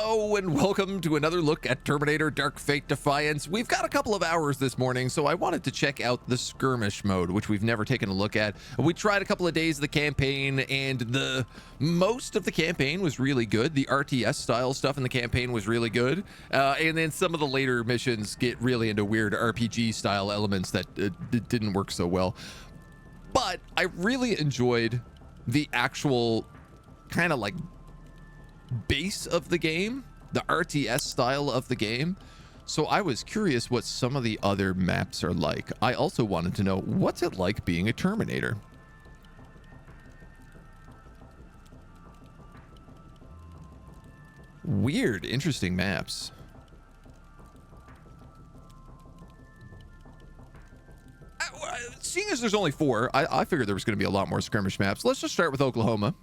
Hello and welcome to another look at Terminator Dark Fate Defiance. We've got a couple of hours this morning, so I wanted to check out the Skirmish mode, which we've never taken a look at. We tried a couple of days of the campaign, and most of the campaign was really good. The RTS style stuff in the campaign was really good. And then some of the later missions get really into weird RPG style elements that didn't work so well. But I really enjoyed the actual kind of like base of the game, the RTS style of the game. So I was curious what some of the other maps are like. I also wanted to know, what's it like being a Terminator? Weird, interesting maps. Seeing as there's only 4, I figured there was going to be a lot more skirmish maps. Let's just start with Oklahoma.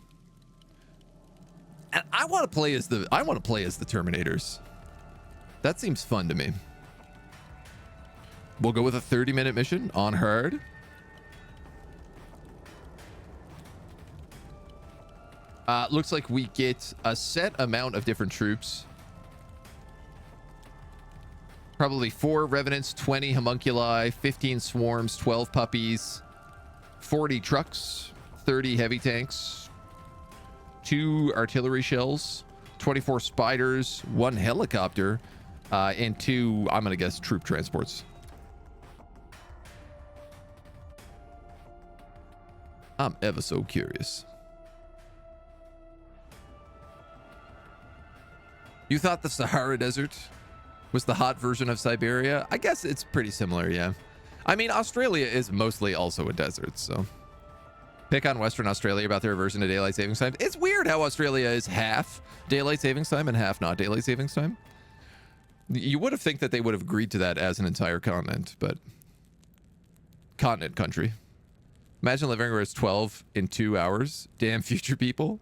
And I want to play as the Terminators. That seems fun to me. We'll go with a 30-minute mission on hard. Looks like we get a set amount of different troops. Probably 4 revenants, 20 homunculi, 15 swarms, 12 puppies, 40 trucks, 30 heavy tanks, 2 artillery shells, 24 spiders, 1 helicopter, and 2, I'm gonna guess, troop transports. I'm ever so curious. You thought the Sahara Desert was the hot version of Siberia? I guess it's pretty similar, yeah. I mean, Australia is mostly also a desert, so pick on Western Australia about their aversion to daylight savings time. It's weird how Australia is half daylight savings time and half not daylight savings time. You would have think that they would have agreed to that as an entire continent, but continent country. Imagine living where it's 12 in 2 hours. Damn future people.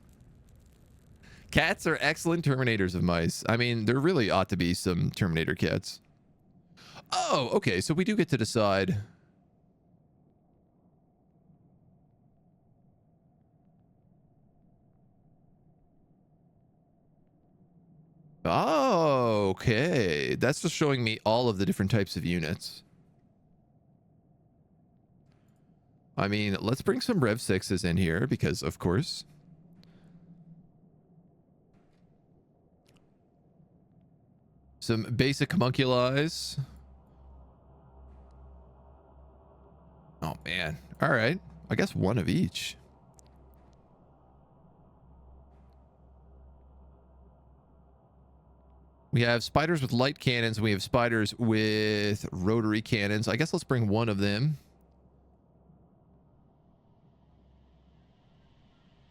Cats are excellent terminators of mice. I mean, there really ought to be some Terminator cats. Oh, okay, so we do get to decide. Oh, okay. That's just showing me all of the different types of units. I mean, let's bring some Rev 6s in here because, of course. Some basic homunculis. Oh, man. All right. I guess 1 of each. We have spiders with light cannons, and we have spiders with rotary cannons. I guess let's bring 1 of them.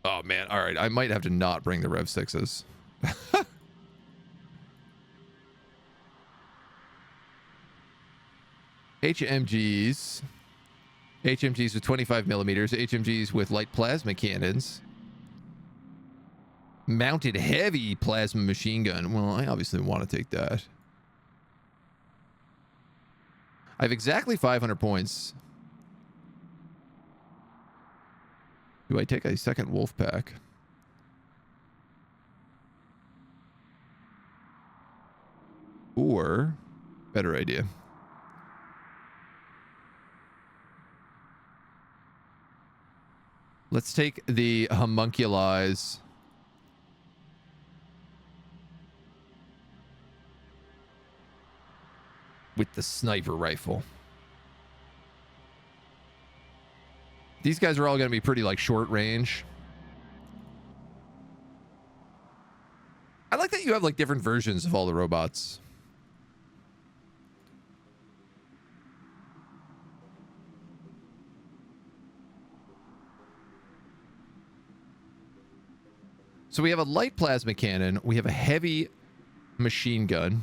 Oh, man. All right. I might have to not bring the Rev 6s. HMGs. HMGs with 25 millimeters. HMGs with light plasma cannons. Mounted heavy plasma machine gun. Well, I obviously want to take that. I have exactly 500 points. Do I take a second wolf pack? Or, better idea. Let's take the homunculis. With the sniper rifle. These guys are all going to be pretty like short range. I like that you have like different versions of all the robots. So we have a light plasma cannon. We have a heavy machine gun.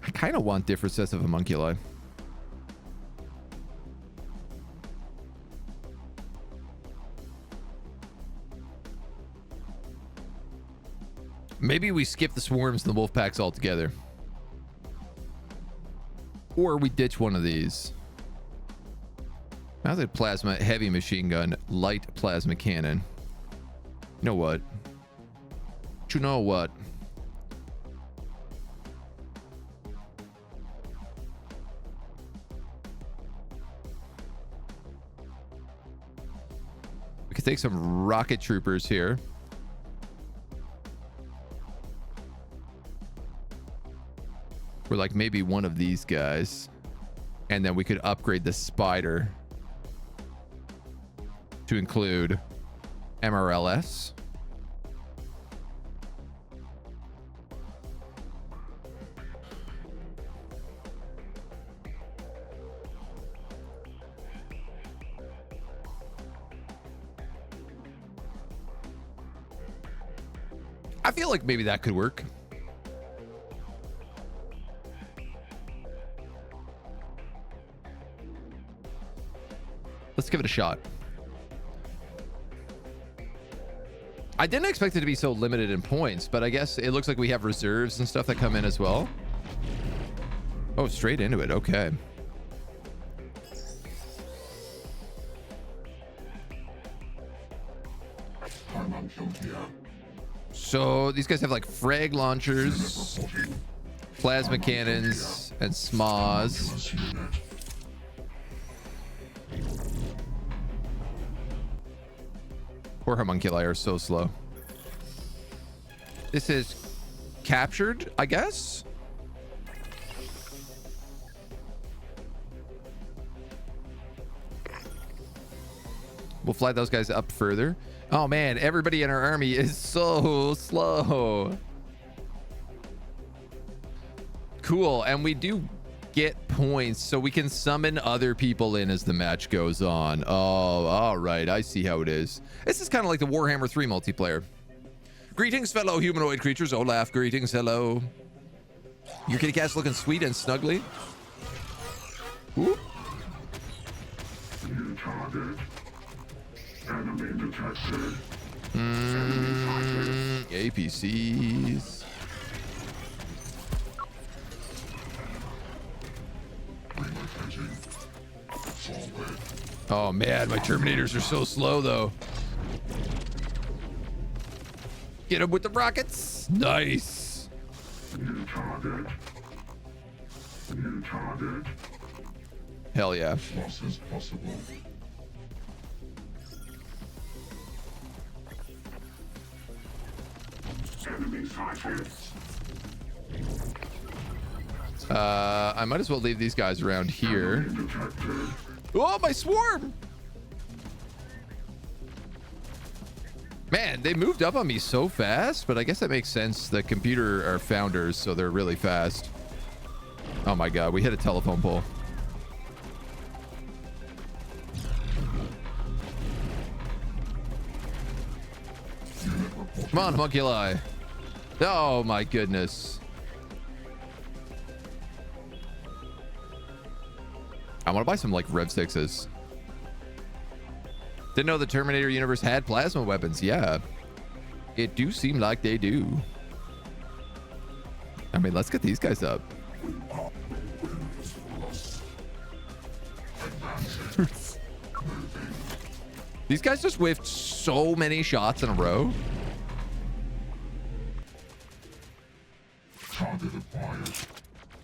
I kind of want different sets of homunculi. Maybe we skip the swarms and the wolf packs altogether. Or we ditch one of these. I said plasma heavy machine gun, light plasma cannon. You know what? You know what? We could take some rocket troopers here. We're like maybe one of these guys. And then we could upgrade the spider to include MRLS. I feel like maybe that could work. Let's give it a shot. I didn't expect it to be so limited in points, but I guess it looks like we have reserves and stuff that come in as well. Oh, straight into it. Okay. So these guys have like frag launchers, plasma cannons, and SMAs. Poor homunculi are so slow. This is captured, I guess. We'll fly those guys up further. Oh man, everybody in our army is so slow. Cool, and we do get points, so we can summon other people in as the match goes on. Oh, all right, I see how it is. This is kind of like the Warhammer 3 multiplayer. Greetings, fellow humanoid creatures. Olaf, greetings, hello. Your kitty cat's looking sweet and snuggly. Ooh. New target. Enemy detected. APCs. Oh man, my Terminators are so slow though. Get him with the rockets. Nice. New target. New target. Hell yeah. Loss is possible. Enemy sighted. I might as well leave these guys around here. Enemy detected. Oh, my swarm! Man, they moved up on me so fast, but I guess that makes sense. The computer are founders, so they're really fast. Oh my god, we hit a telephone pole. Come on, homunculi. Oh my goodness. I want to buy some like Rev 6s. Didn't know the Terminator universe had plasma weapons. Yeah, it do seem like they do. I mean, let's get these guys up. These guys just whiffed so many shots in a row.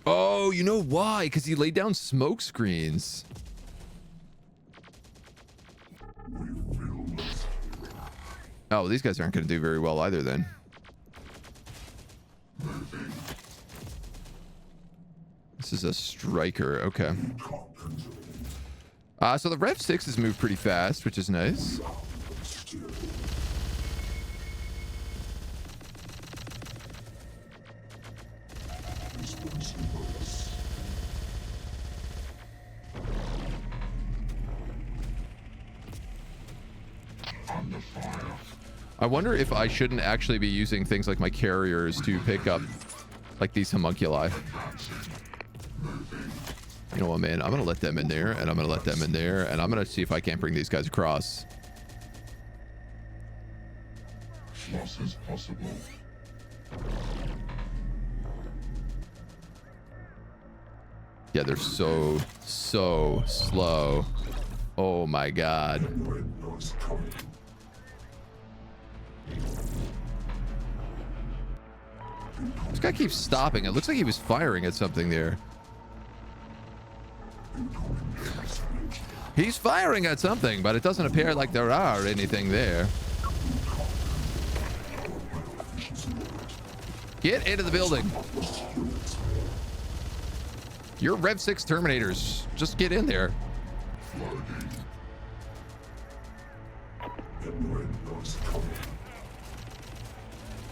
Oh, you know why? Because he laid down smoke screens. Oh, these guys aren't going to do very well either then. This is a striker. Okay. So the Rev 6 has moved pretty fast, which is nice. I wonder if I shouldn't actually be using things like my carriers to pick up like these homunculi. You know what, man? I'm going to let them in there, and I'm going to let them in there, and I'm going to see if I can't bring these guys across. Loss is possible. Yeah, they're so slow. Oh my god. This guy keeps stopping. It looks like he was firing at something there. He's firing at something, but it doesn't appear like there are anything there. Get into the building. You're Rev 6 Terminators. Just get in there.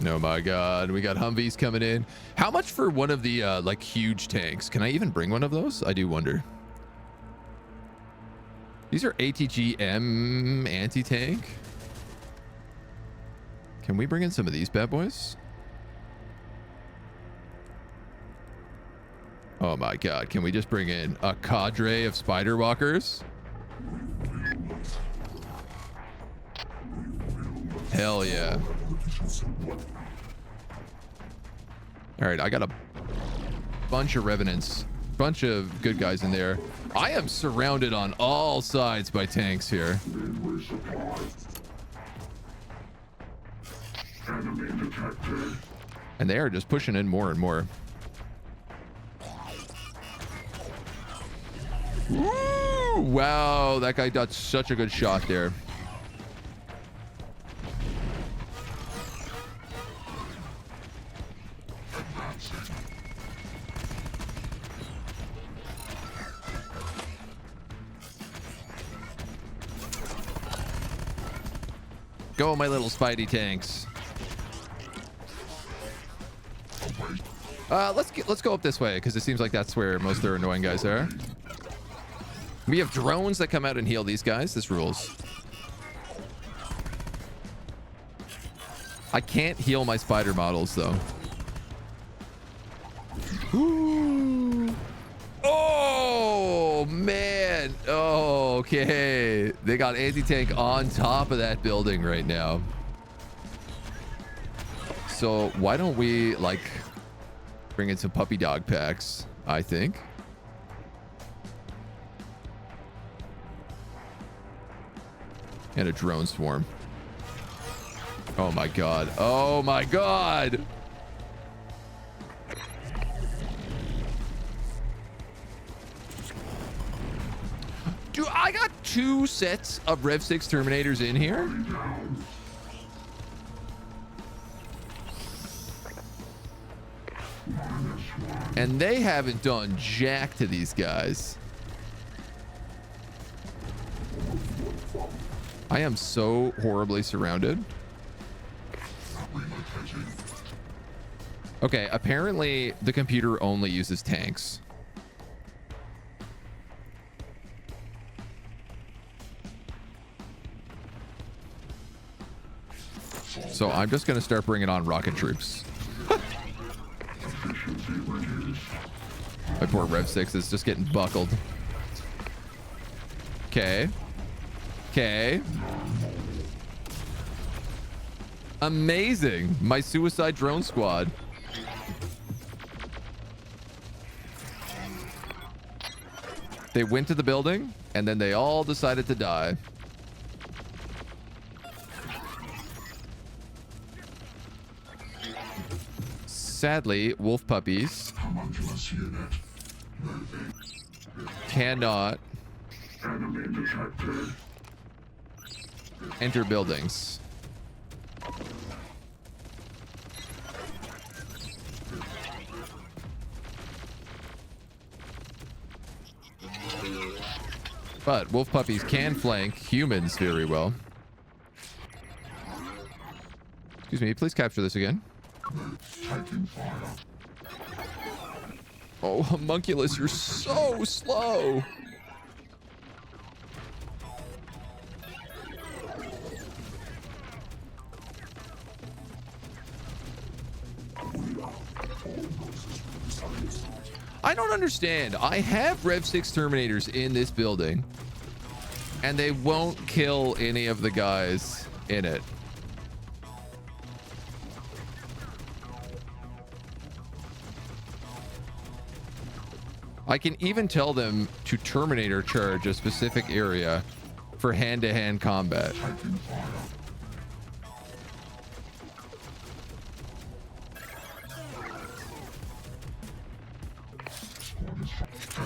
Oh my god, we got Humvees coming in. How much for one of the like huge tanks? Can I even bring one of those? I do wonder. These are ATGM anti-tank. Can we bring in some of these bad boys? Oh my god, can we just bring in a cadre of spider walkers? Hell yeah. All right, I got a bunch of revenants, bunch of good guys in there. I am surrounded on all sides by tanks here. And they are just pushing in more and more. Woo! Wow, that guy got such a good shot there. Go, my little Spidey tanks. Let's go up this way because it seems like that's where most of their annoying guys are. We have drones that come out and heal these guys. This rules. I can't heal my spider models though. Ooh. Oh man. Oh, okay. They got anti-tank on top of that building right now. So why don't we like bring in some puppy dog packs, I think. And a drone swarm. Oh my god. Oh my god. Dude, I got 2 sets of Rev 6 Terminators in here. And they haven't done jack to these guys. I am so horribly surrounded. Okay, apparently the computer only uses tanks. So I'm just going to start bringing on rocket troops. My poor Rev 6 is just getting buckled. Okay. Okay. Amazing. My suicide drone squad. They went to the building and then they all decided to die. Sadly, wolf puppies cannot enter buildings. But wolf puppies can flank humans very well. Excuse me, please capture this again. Oh, homunculus, you're so slow. I don't understand. I have Rev 6 Terminators in this building, and they won't kill any of the guys in it. I can even tell them to Terminator charge a specific area for hand-to-hand combat. Taking fire.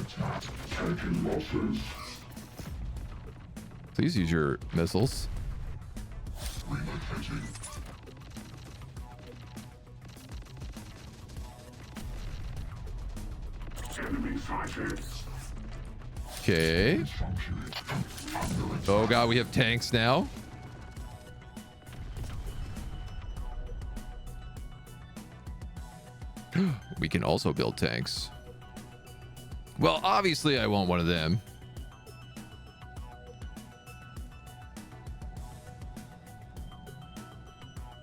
Attack. Taking losses. Please use your missiles. Relocating. Enemy sighted. Okay. Oh god, we have tanks now. We can also build tanks. Well, obviously I want one of them.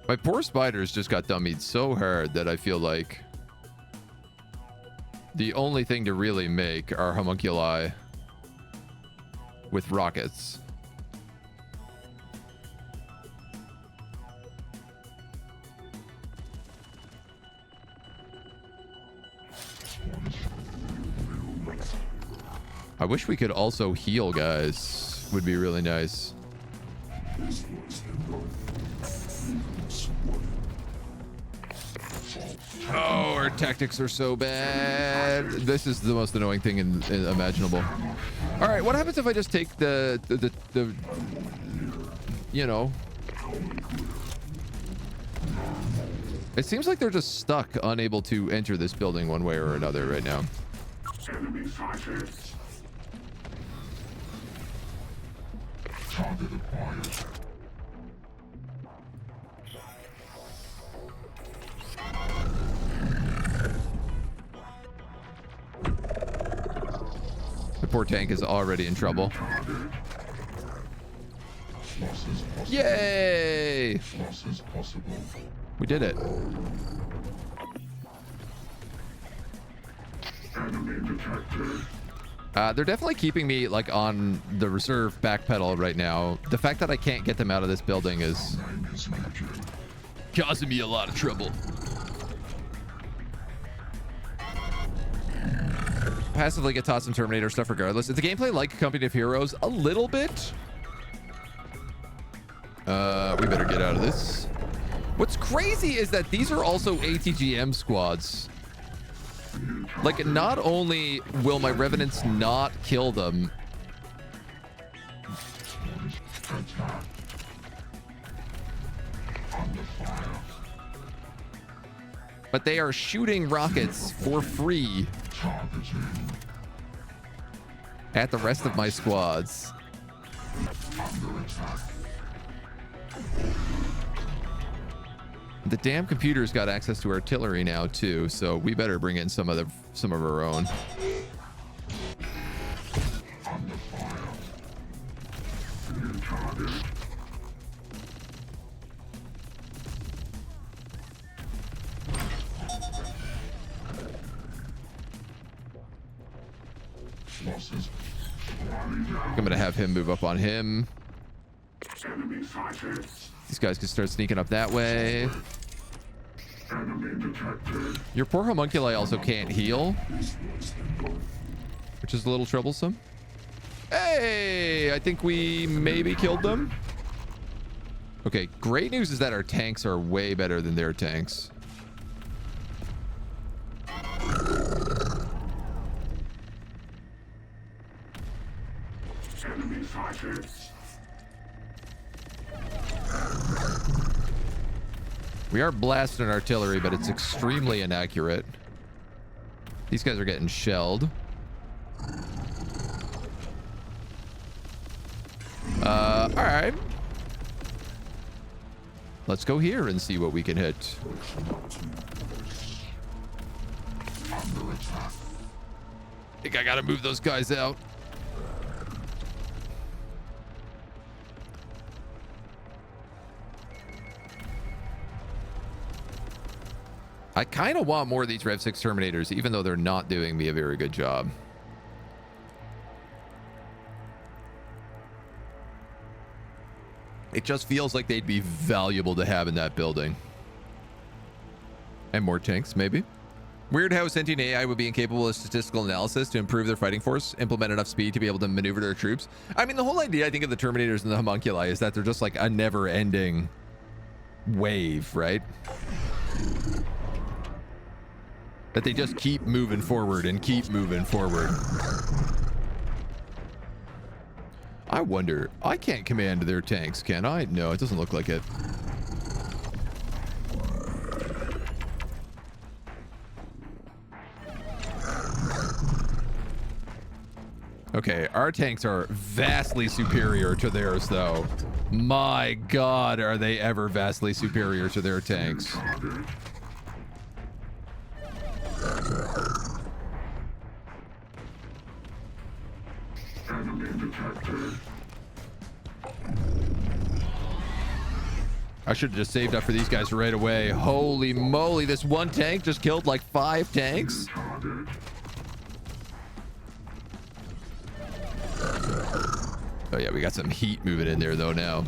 My poor spiders just got dummied so hard that I feel like the only thing to really make are homunculi with rockets. I wish we could also heal, guys. Would be really nice. Oh, our tactics are so bad. This is the most annoying thing imaginable. All right, what happens if I just take the you know, it seems like they're just stuck, unable to enter this building one way or another right now. Enemy sighted. Target acquired. The poor tank is already in trouble. Losses possible. Yay! Losses possible. We did it. Enemy detected. They're definitely keeping me like on the reserve back pedal right now. The fact that I can't get them out of this building is causing me a lot of trouble. Passively get taught some Terminator stuff regardless. Is the gameplay like Company of Heroes? A little bit. We better get out of this. What's crazy is that these are also ATGM squads. Like, not only will my revenants not kill them, but they are shooting rockets for free at the rest of my squads. The damn computer's got access to artillery now too, so we better bring in some of our own. I'm gonna have him move up on him. Enemy sighted. These guys can start sneaking up that way. Enemy detected. Your poor homunculi also can't heal, which is a little troublesome. Hey, I think we maybe killed them. Okay, great news is that our tanks are way better than their tanks. Enemy sighted. We are blasting artillery, but it's extremely inaccurate. These guys are getting shelled. All right. Let's go here and see what we can hit. I think I gotta move those guys out. I kind of want more of these Rev 6 Terminators, even though they're not doing me a very good job. It just feels like they'd be valuable to have in that building. And more tanks, maybe. Weird how sentient AI would be incapable of statistical analysis to improve their fighting force, implement enough speed to be able to maneuver their troops. I mean, the whole idea, I think, of the Terminators and the homunculi is that they're just like a never-ending wave, right? That they just keep moving forward and keep moving forward. I wonder, I can't command their tanks, can I? No, it doesn't look like it. Okay, our tanks are vastly superior to theirs, though. My God, are they ever vastly superior to their tanks? Enemy detected. I should have just saved up for these guys right away. Holy moly, this one tank just killed like 5 tanks? Target. Oh yeah, we got some heat moving in there though now.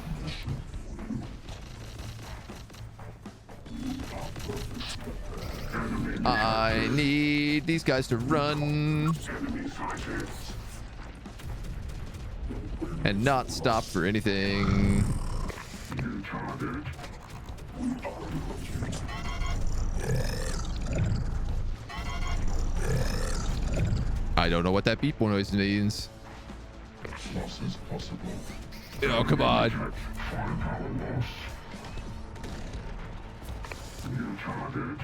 I need these guys to run Enemy sighted. and not stop for anything. New target. I don't know what that beep noise means. Loss is possible. Oh, come on. Firepower loss. New target.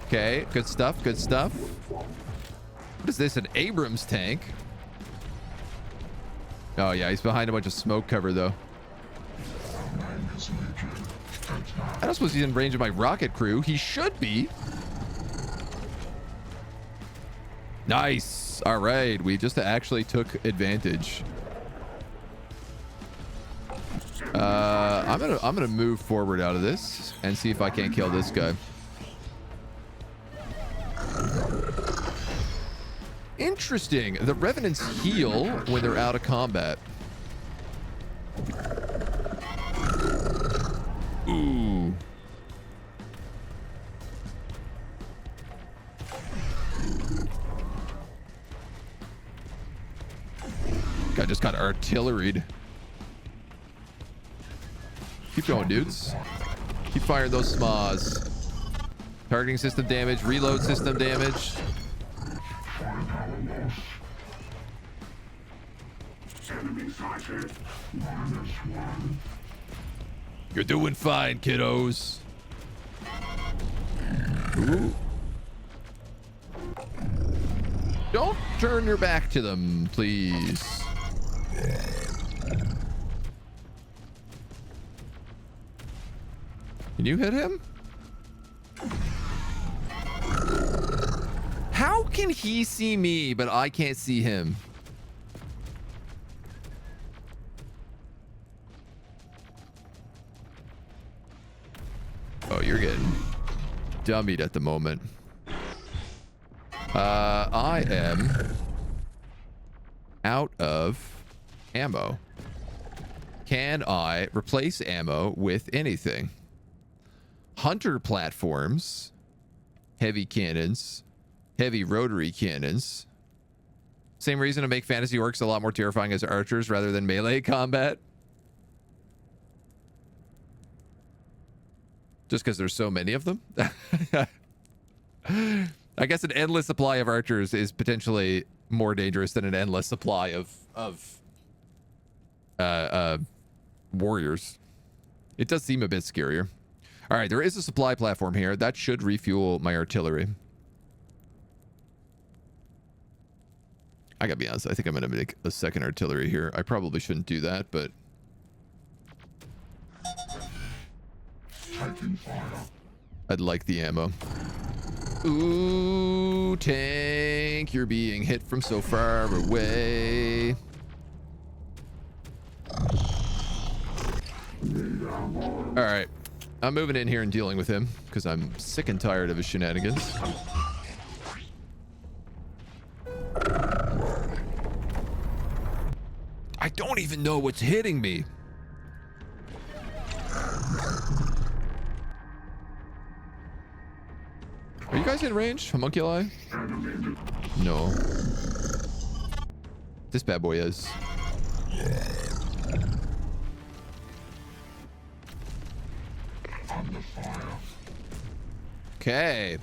Okay, good stuff, good stuff. What is this, an Abrams tank? Oh yeah, he's behind a bunch of smoke cover though. I don't suppose he's in range of my rocket crew. He should be. Nice. All right, we just actually took advantage. I'm gonna move forward out of this and see if I can't kill this guy. Interesting. The revenants heal when they're out of combat. Ooh. Guy just got artilleried. Keep going, dudes. Keep firing those SMAs. Targeting system damage, reload system damage. Firepower loss. Enemy sighted. -1. You're doing fine, kiddos. Ooh. Don't turn your back to them, please. Can you hit him? How can he see me, but I can't see him? Oh, you're getting dummied at the moment. I am out of ammo. Can I replace ammo with anything? Hunter platforms, heavy cannons, heavy rotary cannons. Same reason to make fantasy orcs a lot more terrifying as archers rather than melee combat. Just because there's so many of them. I guess an endless supply of archers is potentially more dangerous than an endless supply of warriors. It does seem a bit scarier. All right, there is a supply platform here. That should refuel my artillery. I gotta be honest, I think I'm gonna make a second artillery here. I probably shouldn't do that, but... Taking fire. I'd like the ammo. Ooh, tank, you're being hit from so far away. All right, I'm moving in here and dealing with him because I'm sick and tired of his shenanigans. I don't even know what's hitting me. Are you guys in range? Homunculi? No. This bad boy is. Okay.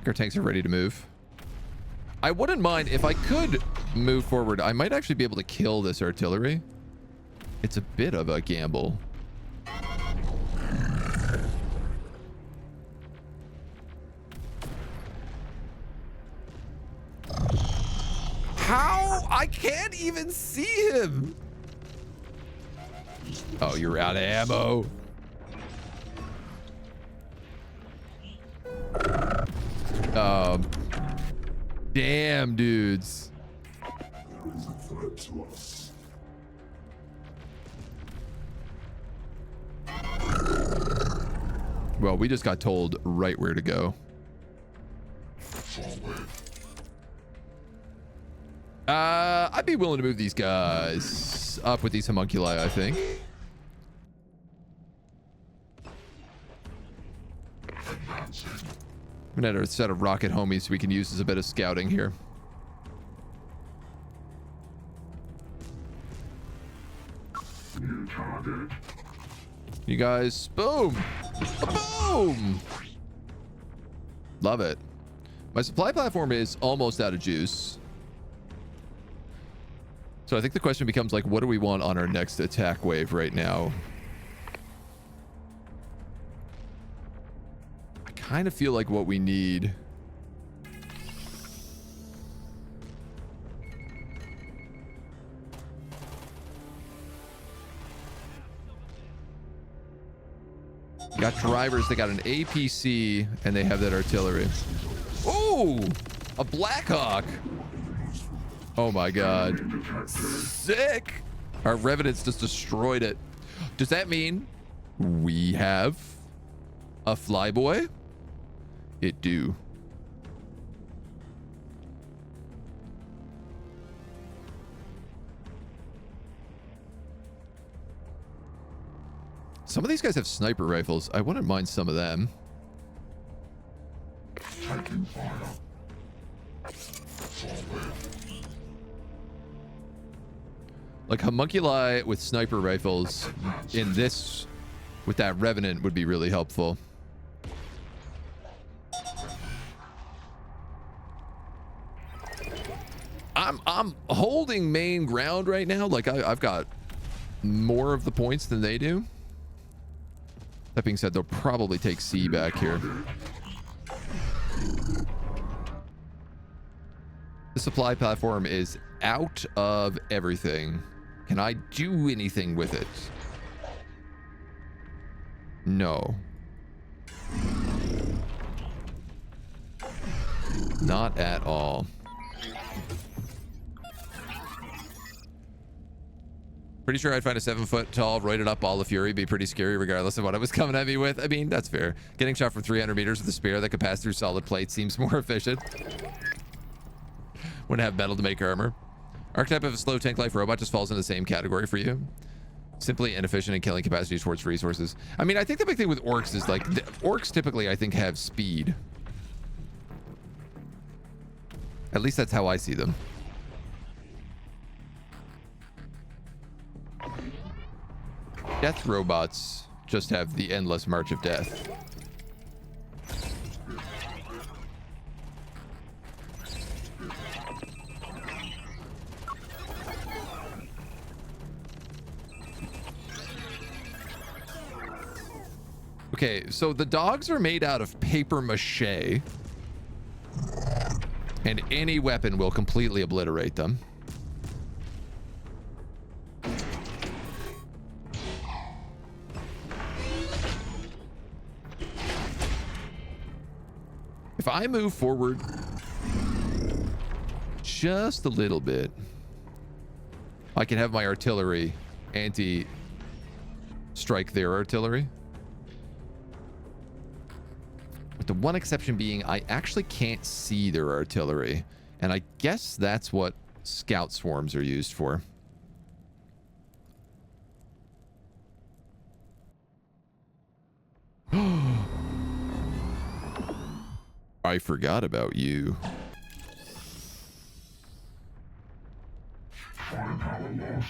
Our tanks are ready to move. I wouldn't mind if I could move forward. I might actually be able to kill this artillery. It's a bit of a gamble. How? I can't even see him. Oh, you're out of ammo. Damn, dudes. There is a threat to us. Well, we just got told right where to go. I'd be willing to move these guys up with these homunculi, I think. I'm gonna add a set of rocket homies we can use as a bit of scouting here. New target. You guys, boom! Boom! Love it. My supply platform is almost out of juice. So I think the question becomes, like, what do we want on our next attack wave right now? I kind of feel like what we need... got drivers, they got an APC, and they have that artillery. Oh! A Blackhawk! Oh my god. Sick! Our revenants just destroyed it. Does that mean we have a flyboy? It do. Some of these guys have sniper rifles. I wouldn't mind some of them. Taking fire. Like homunculi with sniper rifles in this with that revenant would be really helpful. I'm holding main ground right now. Like I've got more of the points than they do. That being said, they'll probably take C back here. The supply platform is out of everything. Can I do anything with it? No. Not at all. Pretty sure I'd find a 7-foot tall, roided up ball of fury be pretty scary regardless of what I was coming at me with. I mean, that's fair. Getting shot from 300 meters with a spear that could pass through solid plate seems more efficient. Wouldn't have metal to make armor. Archetype of a slow tank life robot just falls in the same category for you. Simply inefficient in killing capacity towards resources. I mean, I think the big thing with orcs is like, orcs typically I think have speed. At least that's how I see them. Death robots just have the endless march of death. Okay, so the dogs are made out of paper mache, and any weapon will completely obliterate them. If I move forward just a little bit, I can have my artillery anti-strike their artillery. With the one exception being I actually can't see their artillery. And I guess that's what scout swarms are used for. I forgot about you. Firepower loss.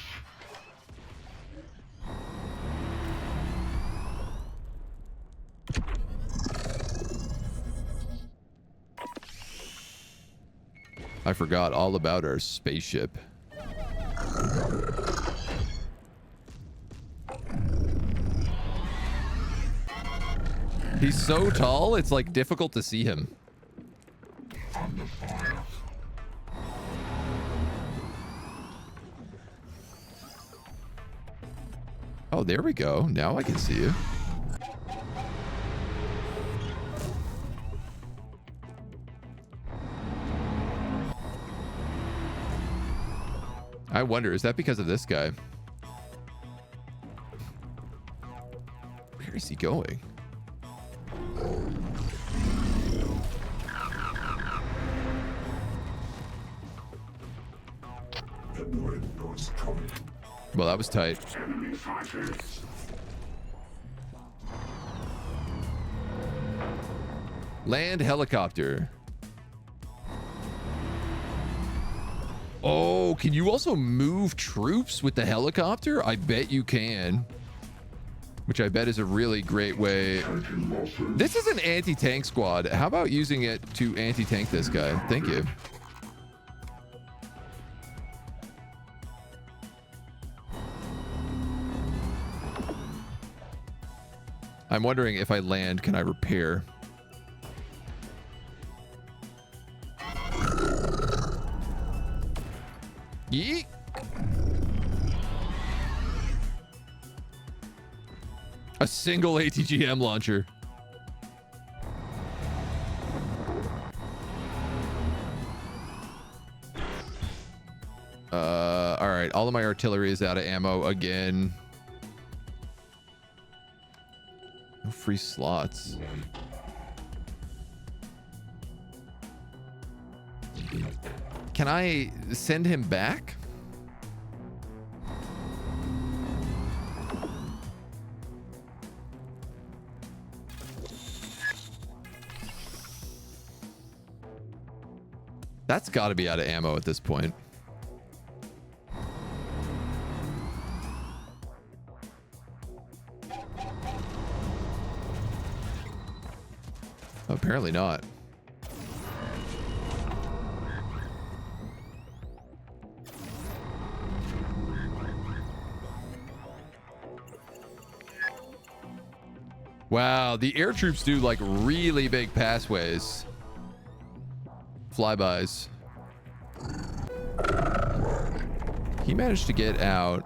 I forgot all about our spaceship. He's so tall, it's like difficult to see him. Under fire. Oh, there we go. Now I can see you. I wonder, is that because of this guy? Where is he going? The windows coming. Well, that was tight. Enemy fighters. Land helicopter. Oh, can you also move troops with the helicopter? I bet you can. Which I bet is a really great way. Taking losses. This is an anti-tank squad. How about using it to anti-tank this guy? Thank you. I'm wondering if I land, can I repair? Yeet. A single ATGM launcher. All right. All of my artillery is out of ammo again. No free slots. Can I send him back? That's got to be out of ammo at this point. Apparently not. Wow, the air troops do like really big passways. Flybys. He managed to get out.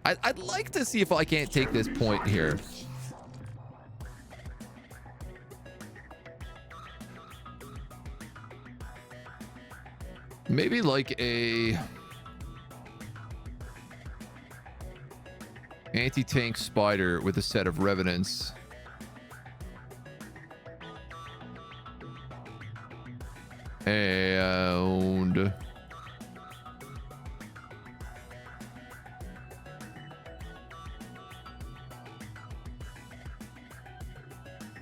I'd like to see if I can't take this point here. Maybe like a anti-tank spider with a set of revenants. And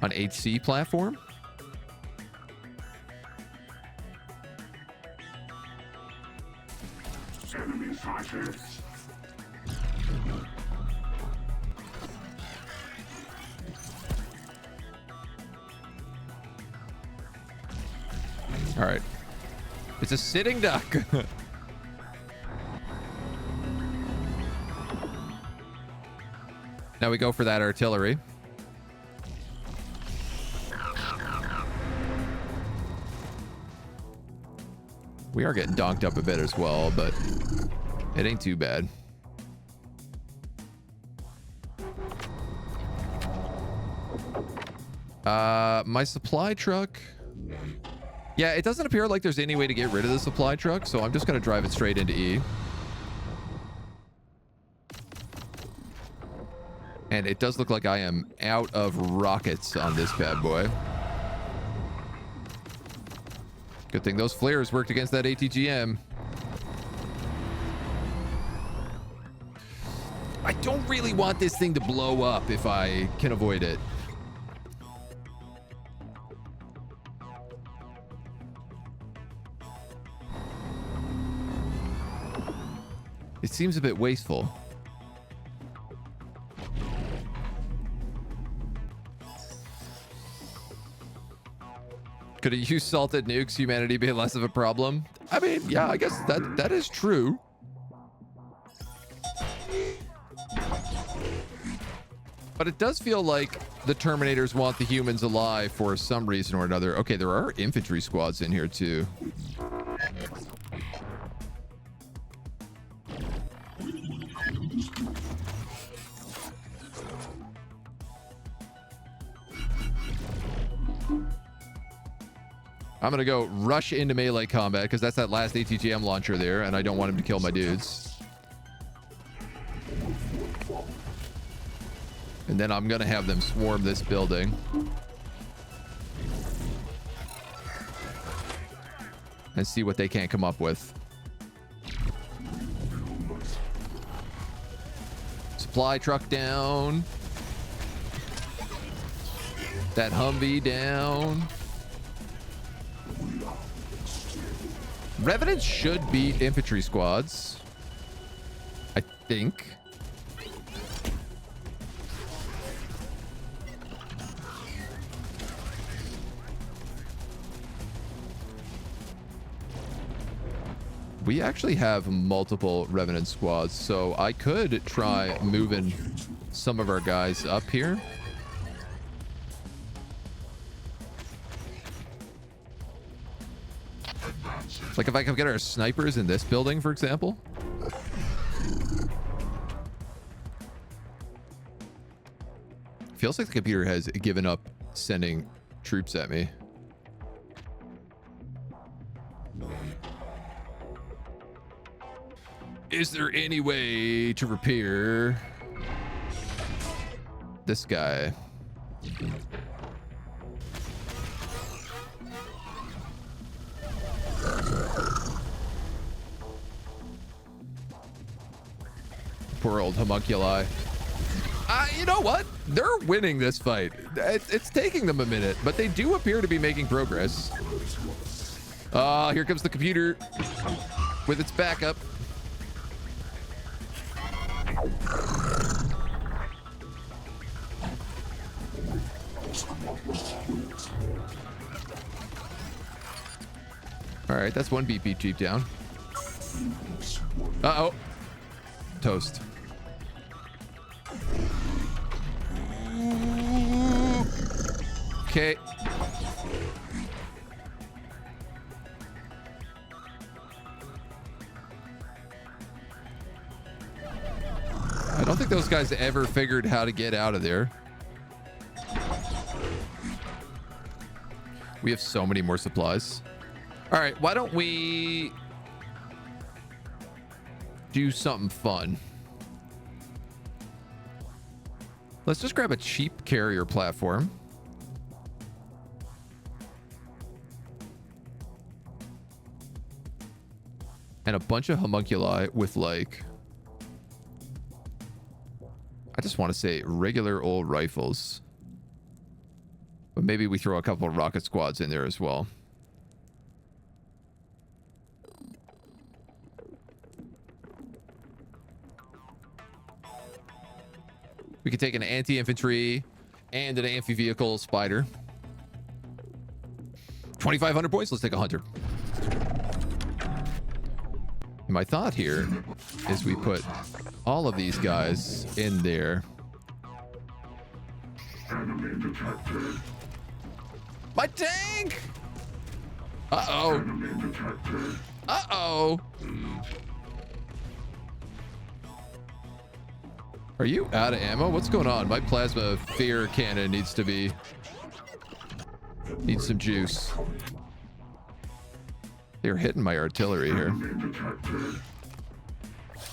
an HC platform. Enemy fighters. All right. It's a sitting duck. Now we go for that artillery. We are getting donked up a bit as well, but it ain't too bad. My supply truck. Yeah, it doesn't appear like there's any way to get rid of the supply truck, so I'm just going to drive it straight into E. And it does look like I am out of rockets on this bad boy. Good thing those flares worked against that ATGM. I don't really want this thing to blow up if I can avoid it. It seems a bit wasteful. Could have used salted nukes, humanity being less of a problem? I mean, yeah, I guess that is true. But it does feel like the Terminators want the humans alive for some reason or another. Okay, there are infantry squads in here too. I'm gonna go rush into melee combat because that's that last ATGM launcher there, and I don't want him to kill my dudes. And then I'm gonna have them swarm this building. And see what they can't come up with. Supply truck down. That Humvee down. Revenants should beat infantry squads, I think. We actually have multiple Revenant squads, so I could try moving some of our guys up here. Like if I could get our snipers in this building, for example. Feels like the computer has given up sending troops at me. Is there any way to repair this guy? Poor old homunculi. You know what? They're winning this fight. It's taking them a minute, but they do appear to be making progress. Here comes the computer with its backup. All right, that's one beep beep jeep down. Uh-oh. Toast. Okay. I don't think those guys ever figured how to get out of there. We have so many more supplies. All right, why don't we do something fun? Let's just grab a cheap carrier platform. And a bunch of homunculi with, like, I just want to say regular old rifles. But maybe we throw a couple of rocket squads in there as well. We could take an anti-infantry and an amphi-vehicle spider. 2,500 points. Let's take a hunter. And my thought here is we put all of these guys in there. Enemy detected. My tank! Uh-oh. Enemy detected. Uh-oh. Are you out of ammo? What's going on? My plasma fear cannon needs to be... needs some juice. They're hitting my artillery here.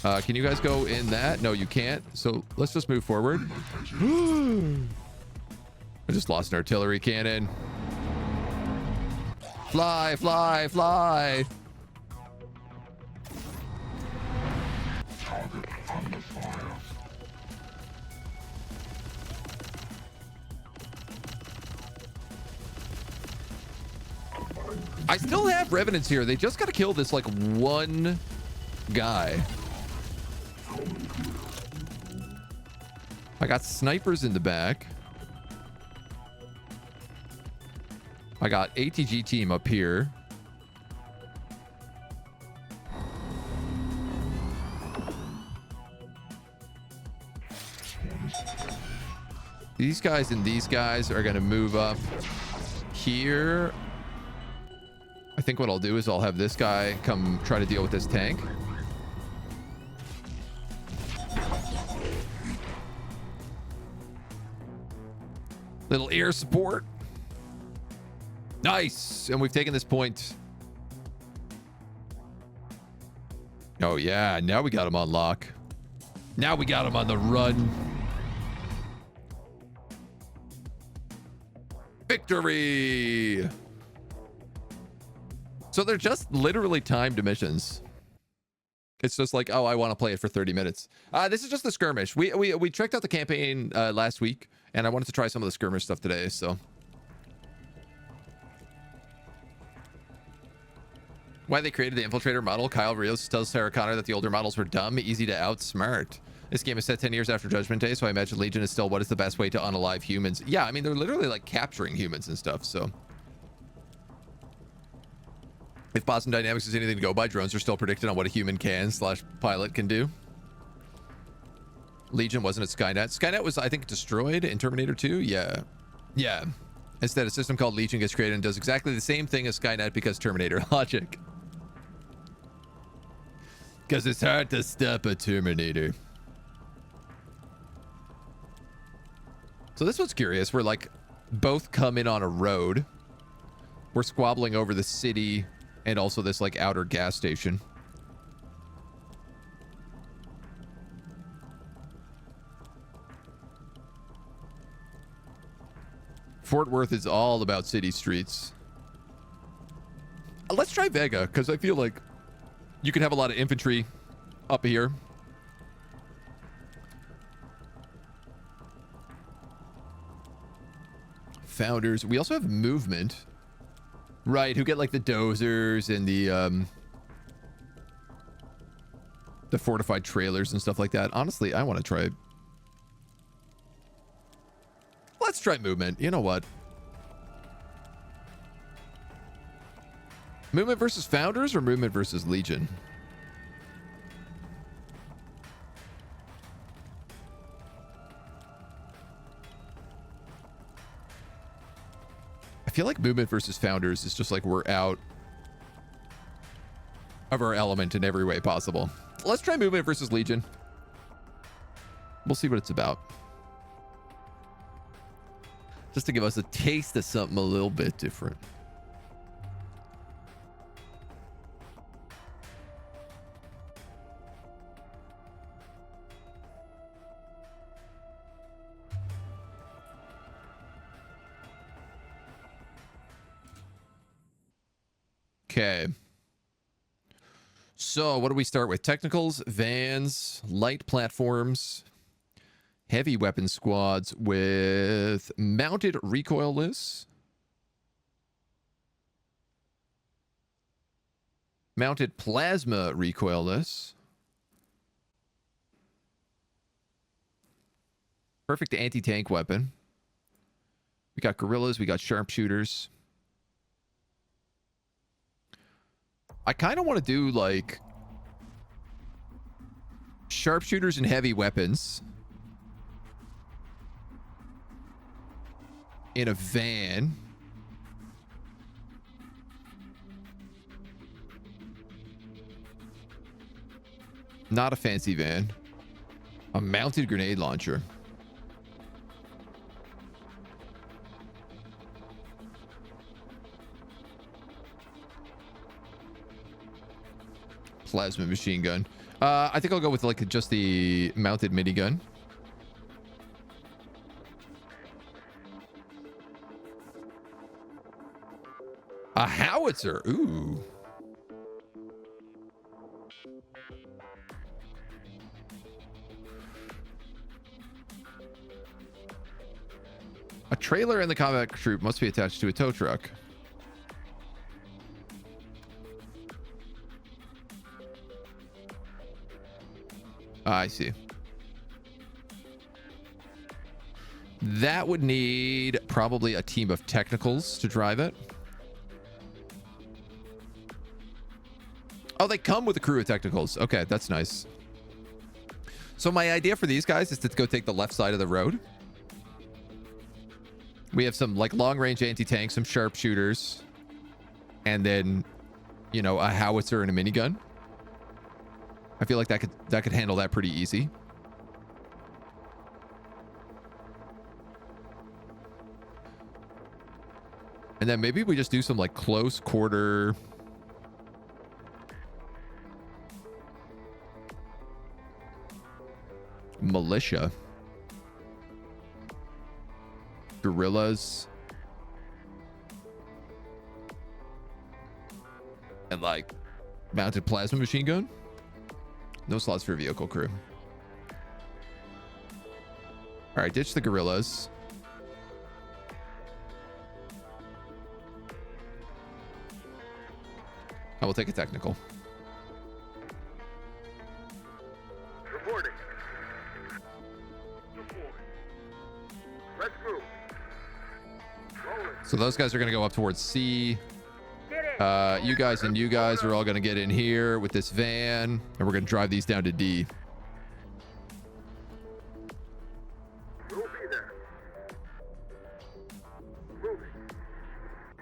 Can you guys go in that? No, you can't. So let's just move forward. I just lost an artillery cannon. Fly, fly, fly. Target under fire. I still have revenants here. They just got to kill this, like, one guy. I got snipers in the back. I got ATG team up here. These guys and these guys are going to move up here. I think what I'll do is I'll have this guy come try to deal with this tank. Little air support. Nice. And we've taken this point. Oh, yeah. Now we got him on lock. Now we got him on the run. Victory. So they're just literally timed missions. It's just like, oh, I want to play it for 30 minutes. This is just the skirmish. We checked out the campaign last week, and I wanted to try some of the skirmish stuff today, so. Why they created the infiltrator model, Kyle Rios tells Sarah Connor that the older models were dumb, easy to outsmart. This game is set 10 years after Judgment Day, so I imagine Legion is still what is the best way to unalive humans. Yeah, I mean, they're literally like capturing humans and stuff, so. If Boston Dynamics is anything to go by, drones are still predicted on what a human can / pilot can do. Legion wasn't at Skynet. Skynet was, I think, destroyed in Terminator 2. Yeah. Yeah. Instead, a system called Legion gets created and does exactly the same thing as Skynet because Terminator logic. Because it's hard to stop a Terminator. So this one's curious. We're like both come in on a road. We're squabbling over the city and also this like outer gas station. Fort Worth is all about city streets. Let's try Vega, because I feel like you could have a lot of infantry up here. Founders. We also have movement. Right, who get like the dozers and the fortified trailers and stuff like that. Honestly, I want to try. Let's try movement. You know what? Movement versus founders or movement versus Legion? I feel like movement versus founders is just like we're out of our element in every way possible. Let's try movement versus Legion. We'll see what it's about. Just to give us a taste of something a little bit different. Okay. So what do we start with? Technicals, vans, light platforms, heavy weapon squads with mounted recoilless, mounted plasma recoilless, perfect anti-tank weapon. We got guerrillas, we got sharpshooters. I kind of want to do like sharpshooters and heavy weapons in a van. Not a fancy van. A mounted grenade launcher. Plasma machine gun. I think I'll go with like just the mounted minigun. A howitzer. Ooh. A trailer in the combat troop must be attached to a tow truck. I see. That would need probably a team of technicals to drive it. Oh, they come with a crew of technicals. Okay, that's nice. So my idea for these guys is to go take the left side of the road. We have some like long-range anti-tank, some sharpshooters, and then, you know, a howitzer and a minigun. I feel like that could handle that pretty easy. And then maybe we just do some like close quarter militia. Guerrillas. And like mounted plasma machine gun. No slots for vehicle crew. All right, ditch the guerrillas. I will take a technical. Reporting. Let's move. Rolling. So those guys are going to go up towards C. Get in. You guys and you guys are all going to get in here with this van, and we're going to drive these down to D. We'll be there. Moving.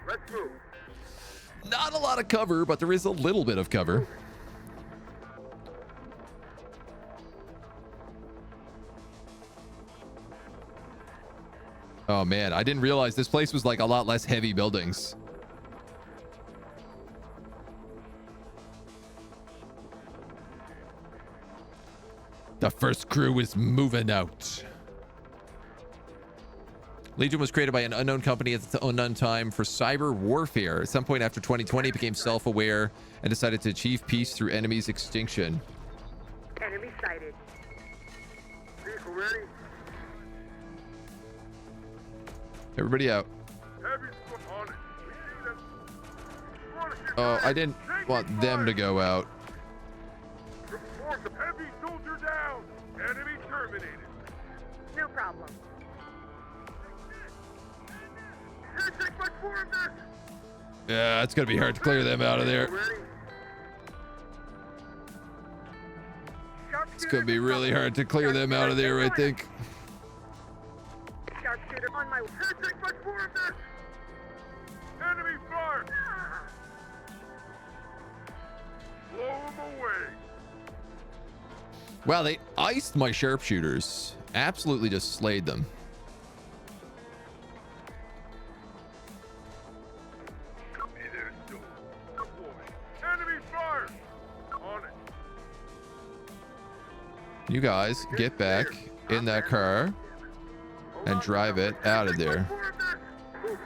Let's move. Not a lot of cover, but there is a little bit of cover. Oh man, I didn't realize this place was like a lot less heavy buildings. The first crew is moving out. Legion was created by an unknown company at the unknown time for cyber warfare. At some point after 2020, it became self-aware and decided to achieve peace through enemies' extinction. Enemy sighted. Vehicle ready. Everybody out. Heavy squad on it. We see them. Wanna get Oh, ready. I didn't want them to go out. Report the heavy soldier down. Enemy terminated. No problem. Can't take much more of this. Yeah, it's gonna be hard to clear them out of there. Ready? It's gonna be really hard to clear them out of there, I think. Sharpshooter on my way. Can't take much more of this. Enemy fire. Blow them away. Wow, they iced my sharpshooters. Absolutely just slayed them. Be there soon. Deploy. Enemy fire. On it. You guys get back in that car and drive it out of there. Move.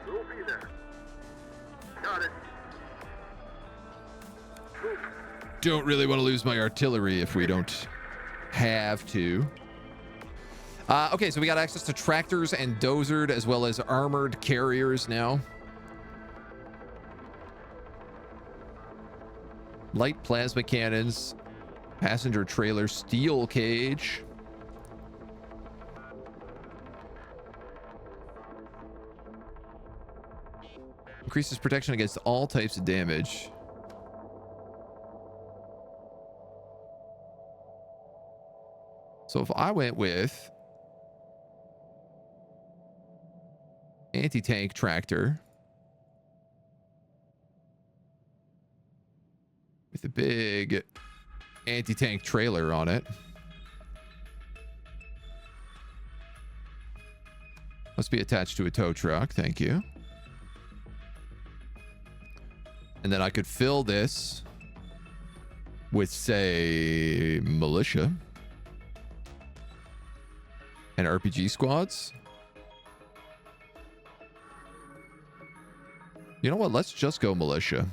We'll be there. Got it. Move. Don't really want to lose my artillery if we don't have to. Okay, so we got access to tractors and dozered as well as armored carriers now. Light plasma cannons, passenger trailer, steel cage. Increases protection against all types of damage. So if I went with anti-tank tractor with a big anti-tank trailer on it. Must be attached to a tow truck. Thank you. And then I could fill this with, say, militia and RPG squads. You know what? Let's just go militia.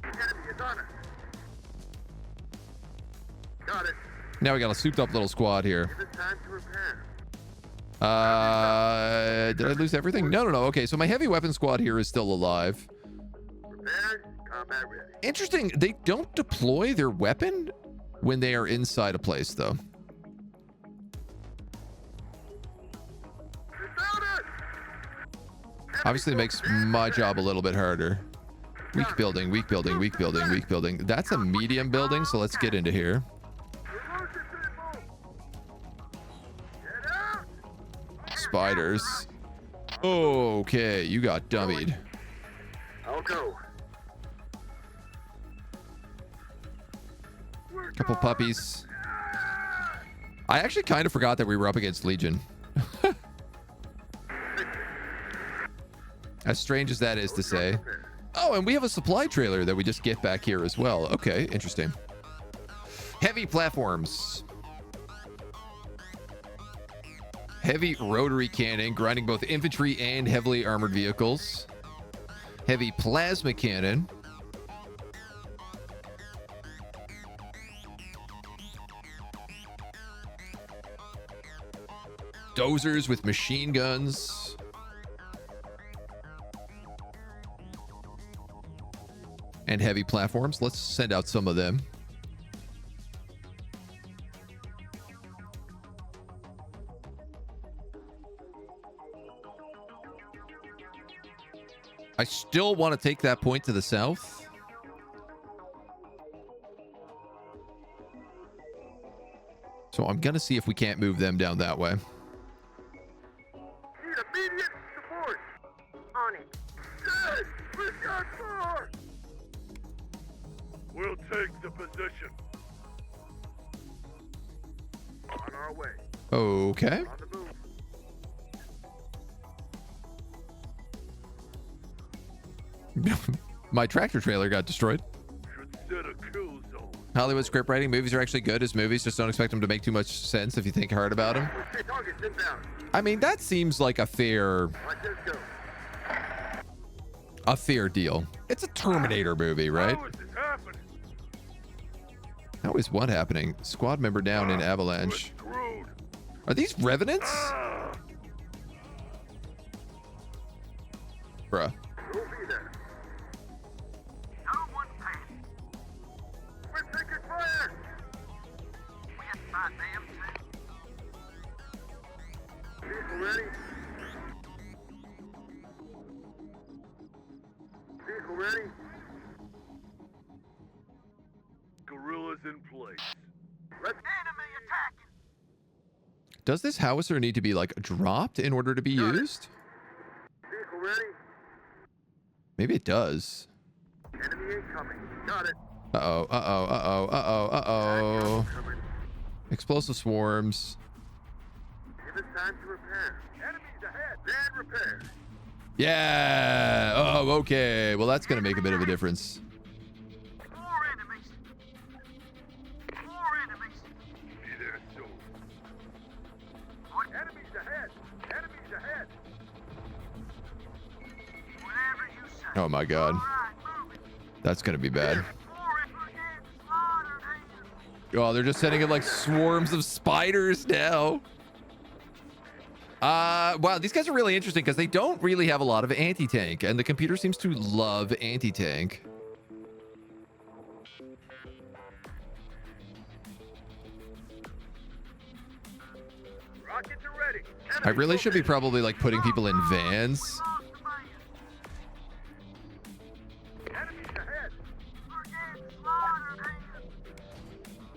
Enemy is on us. Got it. Now we got a souped up little squad here. Give it time to repair. Did I lose everything? No. Okay, so my heavy weapon squad here is still alive. Prepared, combat ready. Interesting. They don't deploy their weapon when they are inside a place, though. We found it! Obviously, it makes my job a little bit harder. Weak building, weak building, weak building, weak building. That's a medium building, so let's get into here. We're losing people! Get out! Spiders. Okay, you got dummied. I'll go. We're Couple gone. puppies. I actually kind of forgot that we were up against Legion. As strange as that is to say. Oh, and we have a supply trailer that we just get back here as well. Okay, interesting. Heavy platforms. Heavy rotary cannon, grinding both infantry and heavily armored vehicles. Heavy plasma cannon. Dozers with machine guns. And heavy platforms. Let's send out some of them. I still want to take that point to the south. So I'm going to see if we can't move them down that way. Need immediate support! On it. Dead! We've got more! We'll take the position. On our way. Okay. On the move. My tractor trailer got destroyed. Should set a kill zone. Hollywood script writing. Movies are actually good as movies. Just don't expect them to make too much sense if you think hard about them. Okay, targets inbound. I mean, that seems like a fair Watch this go. deal. It's a Terminator movie, right? How is this happening? How is what happening? Squad member down in Avalanche. We're screwed. Are these revenants? Ah, Bruh. we'll be there. No one pass. We're taking fire. We have to find them too. Vehicle ready. Vehicle ready. Gorillas in place. Enemy attacking. Does this howitzer need to be like dropped in order to be used? Vehicle ready. Maybe it does. Enemy incoming. Got it. Uh-oh. Coming. Explosive swarms. Give us time to repair. Enemies ahead. Then repair. Yeah. Oh, okay. Well, that's going to make a bit of a difference. More enemies. More enemies. Be there soon. What? Enemies ahead. Enemies ahead. Whatever you say. Oh, my God. All right, moving. That's going to be bad. More again. Slaughtered hands. Oh, they're just sending in like swarms of spiders now. Wow, these guys are really interesting because they don't really have a lot of anti-tank, and the computer seems to love anti-tank. Rockets are ready. I really should be probably like putting people in vans. Enemies ahead. We're getting slaughtered hands.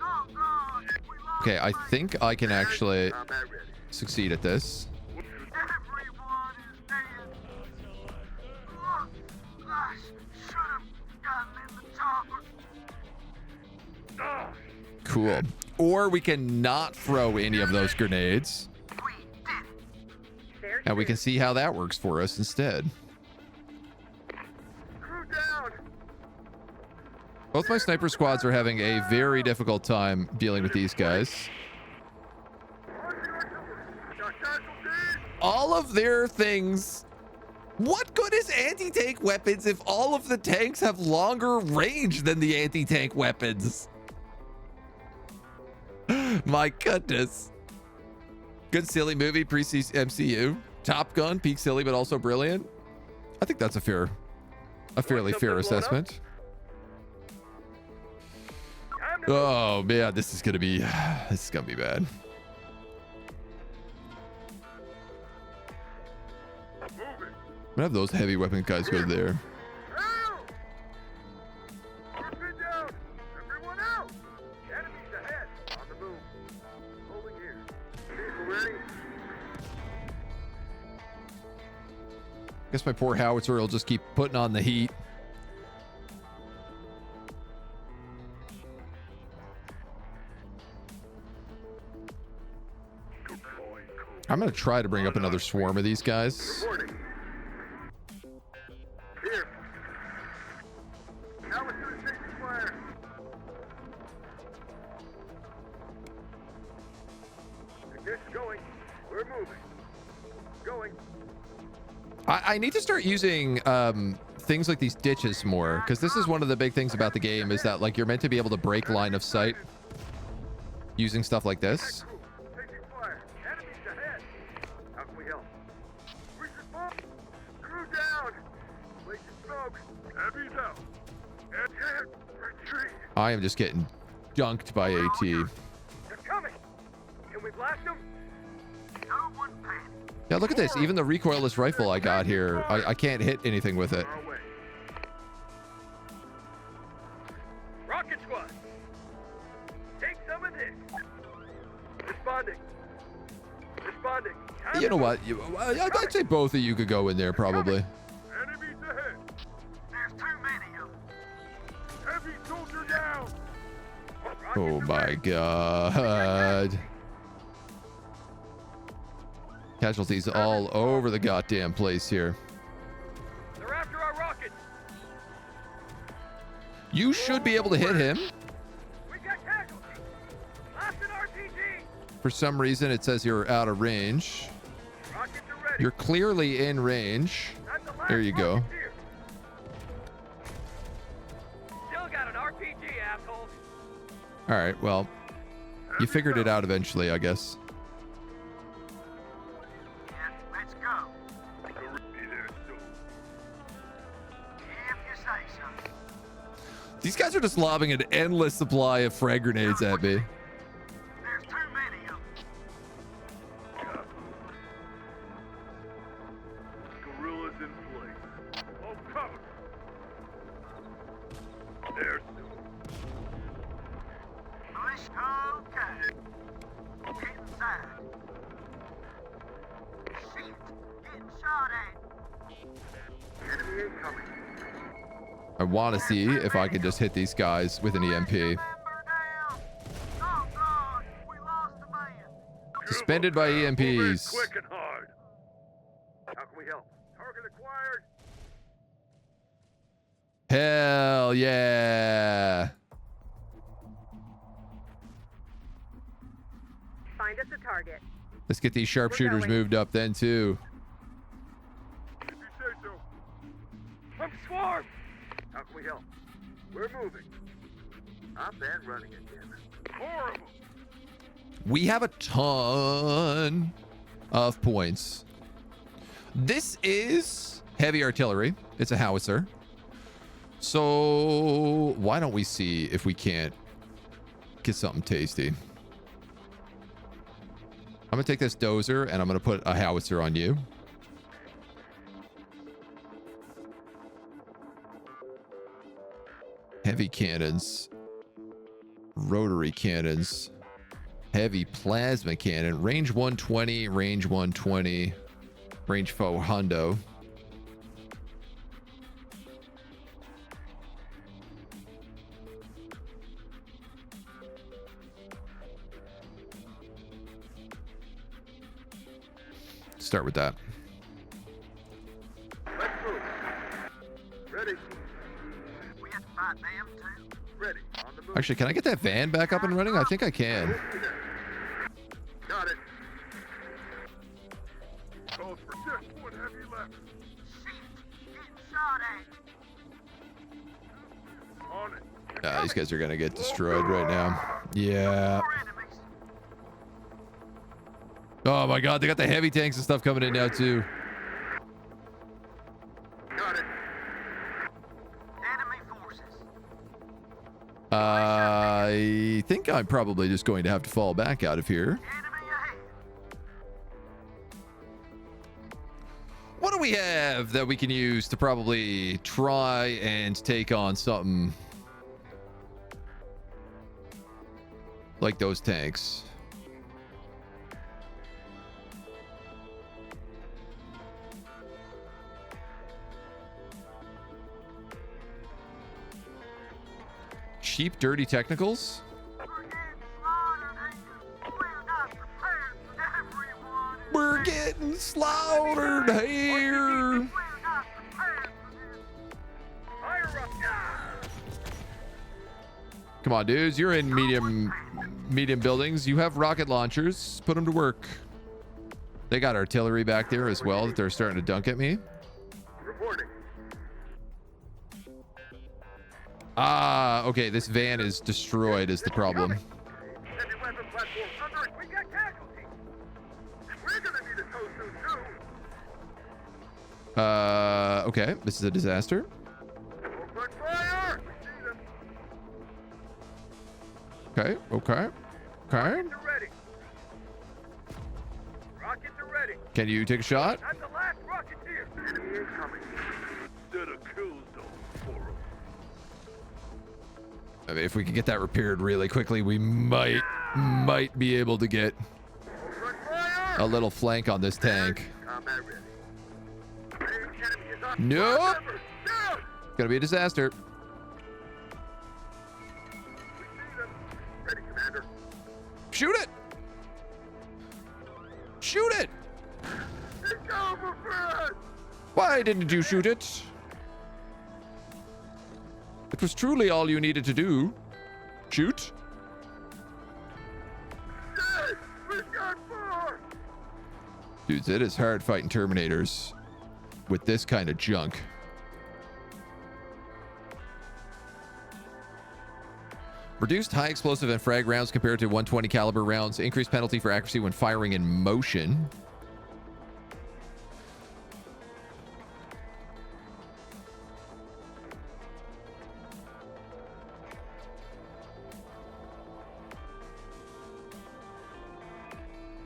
Oh God. We lost Okay, I think I can actually combat ready. succeed at this. Everyone is dead. Look, I should have gotten in the chopper. Cool. Or we can not throw any of those grenades, We did it. There and we he can is. see how that works for us instead. Crew down. Both my sniper squads are having a very difficult time dealing with these guys. Got casualties. All of their things. What good is anti-tank weapons if all of the tanks have longer range than the anti-tank weapons? My goodness. Good silly movie, pre-MCU. Top Gun, peak silly, but also brilliant. I think that's a fairly fair assessment. Oh man, this is gonna be bad. I'm gonna have those heavy weapon guys go there. Guess my poor howitzer will just keep putting on the heat. I'm gonna try to bring up another swarm of these guys. Here. Now it's going to take fire. It's going. We're moving. Going. I need to start using things like these ditches more, because this is one of the big things about the game, is that like you're meant to be able to break line of sight using stuff like this. Taking fire. Enemies ahead. How can we help? We should move. Crew down. Blazing smoke. Heavy's out. And retreat. I am just getting dunked by AT. They're coming. Can we blast them? No one panic. Yeah, look at this. Even the recoilless rifle I got here, I can't hit anything with it. Rocket squad. Take some of this. Responding. Responding. You know what? I'd say both of you could go in there probably. Enemies ahead. There's too many of them. Heavy soldier down. Oh my god. Casualties all over the goddamn place here. They're after our rockets. You should be able to hit him. We got casualties. Last an RPG. For some reason, it says you're out of range. Rockets are ready. You're clearly in range. That's the last There you go. rocket here. Still got an RPG, asshole. All right, well, you figured it out eventually, I guess. Let's go. Be there soon. If you say so. These guys are just lobbing an endless supply of frag grenades at me. There's too many of them. Gorillas in place. Oh, cover. There's Let's go. Get inside. Shit. Getting shot at. Enemy incoming. I want to see if I can just hit these guys with an EMP. Member down. Oh, God. We lost the man. Suspended by EMPs. Quick and hard. How can we help? Target acquired. Hell yeah. Find us a target. Let's get these sharpshooters moved up then too. If you say so. I'm swarmed. How can we help? We're moving. I'm bad running again. Horrible. We have a ton of points. This is heavy artillery. It's a howitzer. So why don't we see if we can't get something tasty? I'm gonna take this dozer and I'm gonna put a howitzer on you. Heavy cannons, rotary cannons, heavy plasma cannon, range 120, range 120, range 400. Start with that. Let's move. Ready. We have to fight them too. Ready. On the move. Actually, can I get that van back up and running? I think I can. Got it. Calls for just one heavy left. Shit. Getting shot at. On it. These guys are gonna get destroyed right now. Yeah. More enemies. Oh my god, they got the heavy tanks and stuff coming in now too. Got it. Enemy forces. I think I'm probably just going to have to fall back out of here. Enemy ahead. What do we have that we can use to probably try and take on something like those tanks? Cheap, dirty technicals? We're getting slaughtered here. Fire up. Come on, dudes. You're in medium buildings. You have rocket launchers. Put them to work. They got artillery back there as well that they're starting to dunk at me. Reporting. Ah, okay. This van is destroyed is the problem. Heavy weapon platform under it. We got casualties. We're gonna need a tow soon too. Okay. This is a disaster. Open fire. We see them. Okay. They're ready. Rockets are ready. Can you take a shot? That's the last rocket here. Enemy incoming. Set a kill zone for them. I mean, if we can get that repaired really quickly, we might be able to get Open fire. a little flank on this tank. Combat ready. Enemy is on. Nope. Down. It's gonna be a disaster. We see them. Ready, Commander. Shoot it! Shoot it! It's over for us. Why didn't you shoot it? It was truly all you needed to do. Shoot. Dead. We've got more. Dudes, it is hard fighting Terminators with this kind of junk. Reduced high explosive and frag rounds compared to 120 caliber rounds. Increased penalty for accuracy when firing in motion.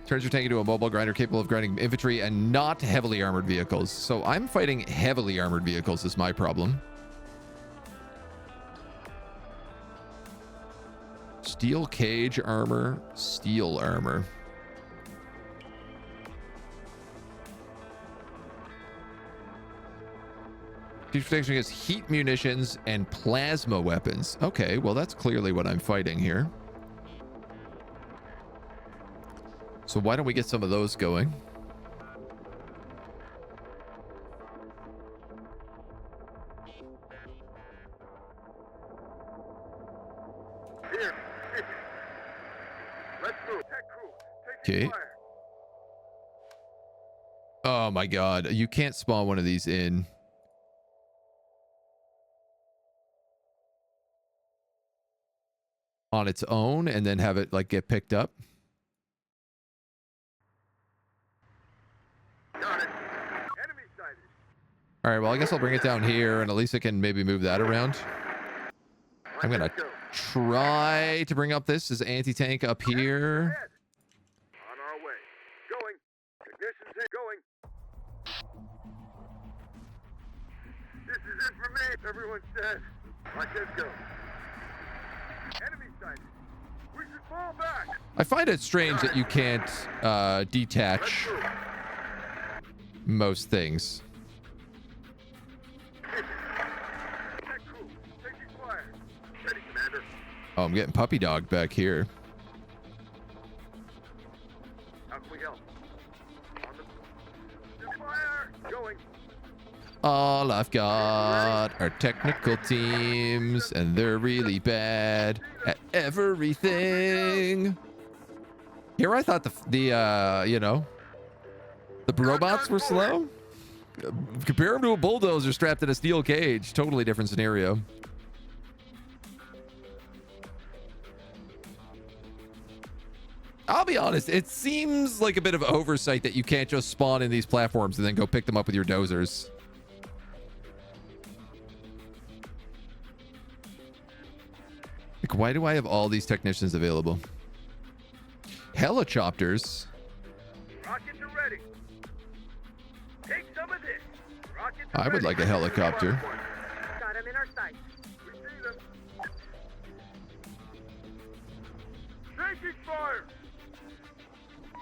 Turns your tank into a mobile grinder capable of grinding infantry and not heavily armored vehicles. So I'm fighting heavily armored vehicles is my problem. Steel cage armor, steel armor. Defense protection against heat munitions and plasma weapons. Okay, well that's clearly what I'm fighting here. So why don't we get some of those going? Here. Let's move. Tech crew. Take Okay. fire. Oh my god, you can't spawn one of these in. On its own and then have it like get picked up. Got it. Enemy sighted. All right, well, I guess I'll bring it down here and at least I can maybe move that around. I'm gonna Let's go. try to bring up this as anti-tank up here. Ahead. On our way. Going. Ignition's in. Going. This is it for me. Everyone's dead. Watch us go. Enemy sighted. We should fall back. I find it strange that you can't Let's detach move. most things. Tech crew. Taking fire. Ready, Commander. Oh, I'm getting puppy dog back here. How can we help? On the fire. Going. All I've got are technical teams, and they're really bad at everything. Here, I thought the robots were slow. Compare them to a bulldozer strapped in a steel cage. Totally different scenario. I'll be honest, it seems like a bit of oversight that you can't just spawn in these platforms and then go pick them up with your dozers. Like, why do I have all these technicians available? Helicopters? Rockets are ready. Take some of this. Rockets I would like a helicopter. Got him in our sights. We see them. Taking fire.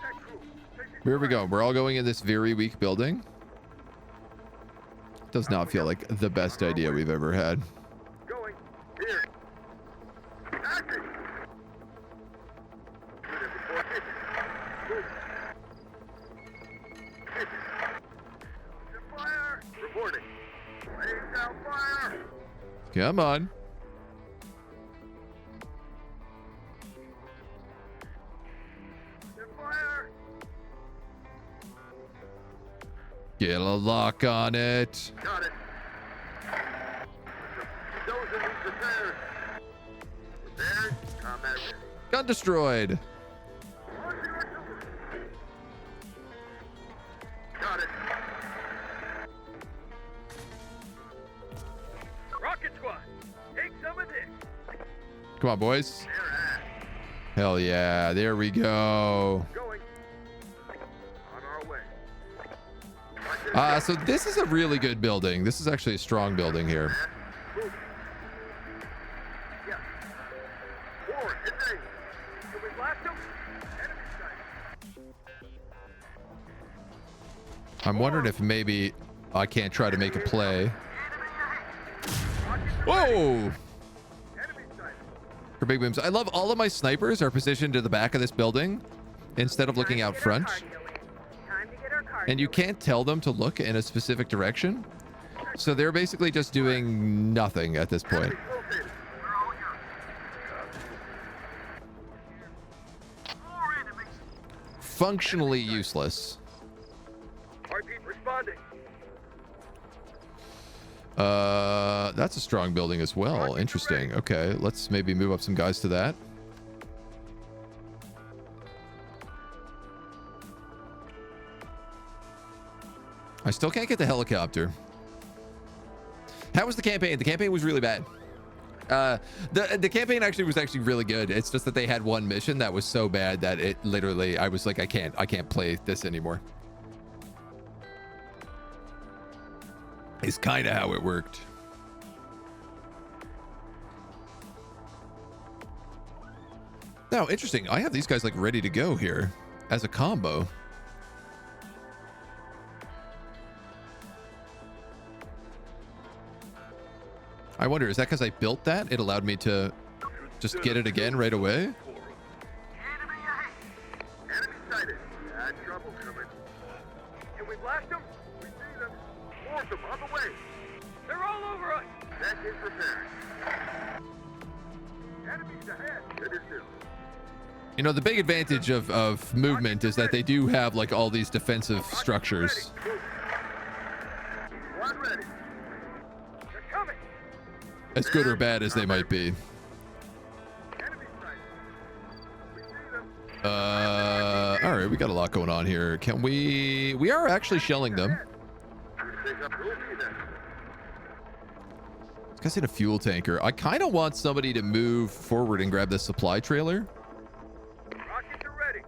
That crew. Taking Where we fire. go? We're all going in this very weak building. Does not feel like the best idea we've ever had. Going. Here. Acting. Fire. Reporting. Laying down fire. Come on. Fire. Get a lock on it. Got it. Those in these repairs. Repaired. Combat ready. Gun destroyed. Launching artillery. Got it. Rocket squad. Take some of this. Come on, boys. They're at. Hell yeah. There we go. Going. On our way. So this is a really good building. This is actually a strong building here. Move. Yeah. Forward. Hit range. Can we blast them? Enemy sight. I'm wondering if maybe I can't try to make a play. Rockets Whoa! enemy sight. For big booms. I love all of my snipers are positioned to the back of this building instead of looking out front. Time to get our cardio And you in. can't tell them to look in a specific direction. So they're basically just doing nothing at this point. Enemies located. We're all yours. More enemies. Functionally useless. Heartbeat responding. That's a strong building as well. Interesting. Okay, let's maybe move up some guys to that. I still can't get the helicopter. How was the campaign? The campaign was really bad. The campaign actually was really good. It's just that they had one mission that was so bad that it literally, I was like, I can't play this anymore. Is kind of how it worked. Now, interesting. I have these guys like ready to go here as a combo. I wonder, is that because I built that? It allowed me to just get it again right away? Enemy ahead. Enemy sighted. Bad trouble coming. Can we blast them? We see them. More of them on the way. They're all over us. That is prepared. Enemies ahead. Good as new. You know, the big advantage of movement is that they do have like all these defensive structures. Squad ready. They're coming. As good or bad as they might be. Enemy sighted. We see them. All right, we got a lot going on here. Can we are actually shelling them. Take up. We'll be there. This guy's in a fuel tanker. I kind of want somebody to move forward and grab this supply trailer. Rockets are ready.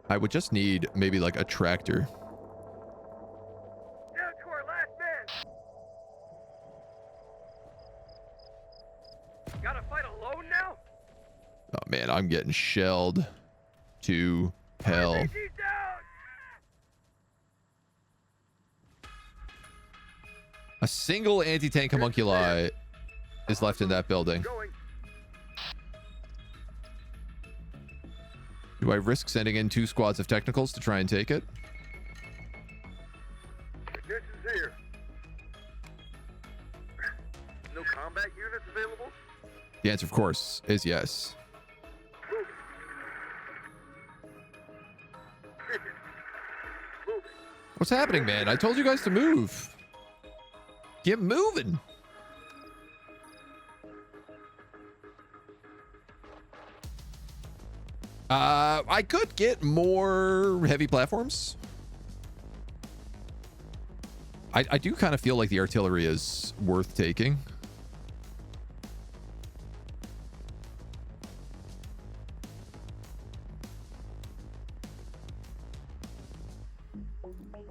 I would just need maybe like a tractor. Down to our last man. Gotta fight alone now? Oh man, I'm getting shelled to hell. RPG's down. A single anti-tank homunculi is left in that building. Going. Do I risk sending in 2 squads of technicals to try and take it? Attention's here. No combat units available? The answer, of course, is yes. Moving. Moving. What's happening, man? I told you guys to move. Get moving. I could get more heavy platforms. I do kind of feel like the artillery is worth taking.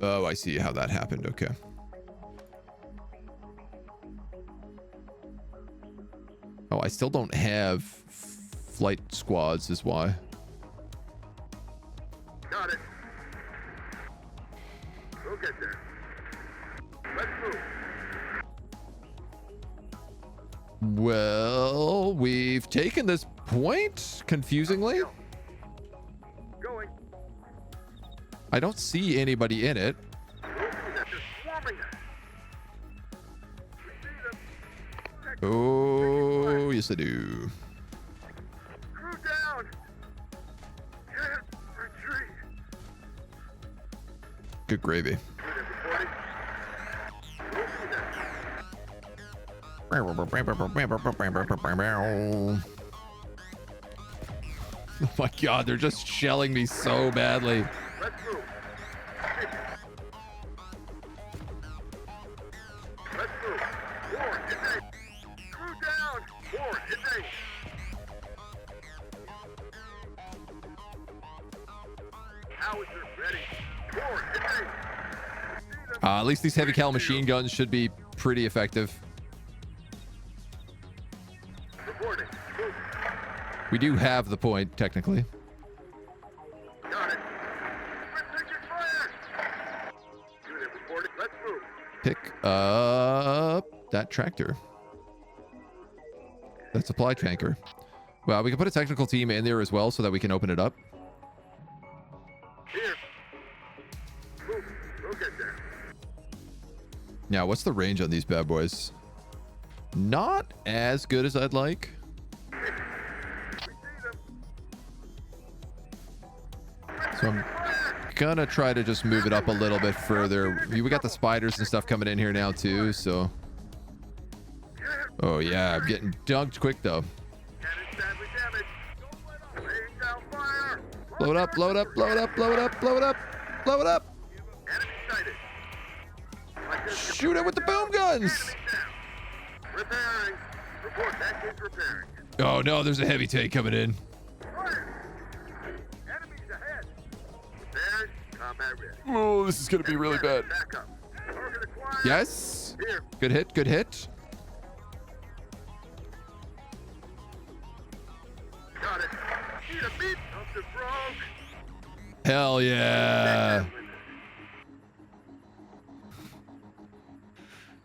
Oh, I see how that happened. Okay. Oh, I still don't have flight squads is why. Got it. We'll get there. Let's move. Well, we've taken this point, confusingly. Going. I don't see anybody in it. They're swarming us. We see them. Check. Oh, yes I do. Crew down. Can't retreat. Good gravy. Unit reporting. We'll see them. Oh my god, they're just shelling me so badly. Let's move. Let's move. War is A. Crew down. War is A. Howitzer ready. War is A. At least these heavy cal machine guns should be pretty effective. Reporting. Move. We do have the point, technically. Got it. We're taking fire. Unit reporting. Let's move. Pick up that tractor. That supply tanker. Well, we can put a technical team in there as well so that we can open it up. Here. Move. We'll get there. Now, what's the range on these bad boys? Not as good as I'd like. We see them. So I'm gonna try to just move it up a little bit further. We got the spiders and stuff coming in here now too, so. Oh yeah, I'm getting dunked quick though. Cannon sadly damaged. Laying down fire. Blow it up, blow it up, blow it up, blow it up, blow it up, blow it up. Enemy sighted. Like this, Shoot it with the boom guns. enemy down. Repairing. Report that kid's repairing. Oh no, there's a heavy tank coming in. Fire. Enemies ahead. Repaired. Combat ready. Oh, this is gonna be really bad. Back up. Target acquired. Yes. Here. Good hit, good hit. Got it. Need a beat. Something broke. Hell yeah.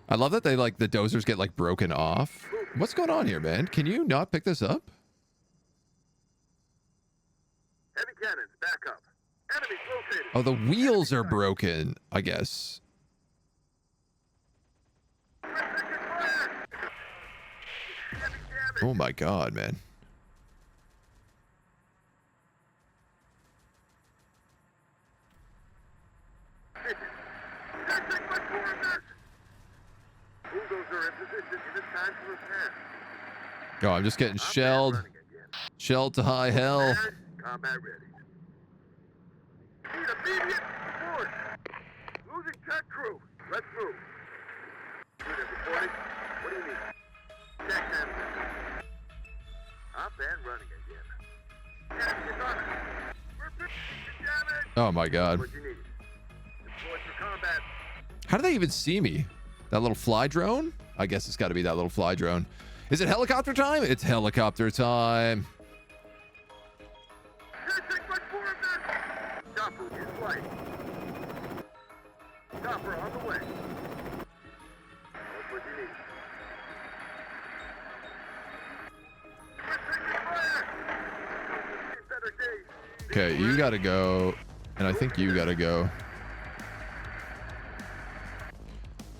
I love that they like the dozers get like broken off. What's going on here, man? Can you not pick this up? Heavy cannons. Back up. Enemies located. Oh, the wheels are broken, I guess. We're taking fire. Heavy damage. Oh my god, man. Can't take much more of this. Bulldozer in position. It is time to repair. Oh, I'm just getting shelled. Running again. Shelled to high hell. Prepared. Combat ready. Need immediate support. Losing tech crew. Let's move. Unit reporting. What do you need? Tech management. Up and running again. Enemy is on it. We're taking damage. Oh my god. What you need? Deployed for combat. How do they even see me? That little fly drone? I guess it's got to be that little fly drone. Is it helicopter time? It's helicopter time. Can't take much more of this. Chopper in flight. Chopper on the way. What you need? We're taking fire. See better days. Okay, you gotta go. And I think you gotta go.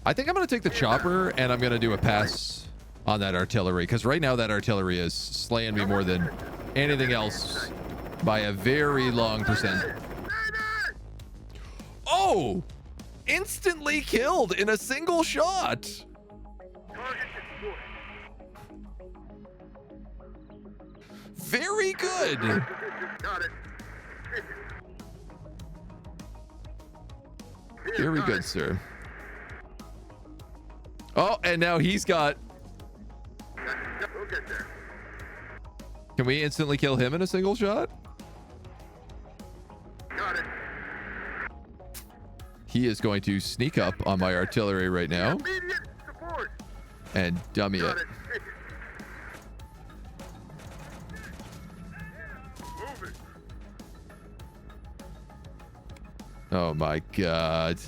I think I'm gonna take the chopper and I'm gonna do a pass on that artillery. Because right now that artillery is slaying me more than anything else by a very long percent. Oh! Instantly killed in a single shot. Target destroyed. Very good. Position. Got it. Very got good, it. sir. Oh, and now he's got... We'll get there. Can we instantly kill him in a single shot? Got it. He is going to sneak up on my artillery right now Immediate support. and dummy Got it. it. Move it. Oh my god.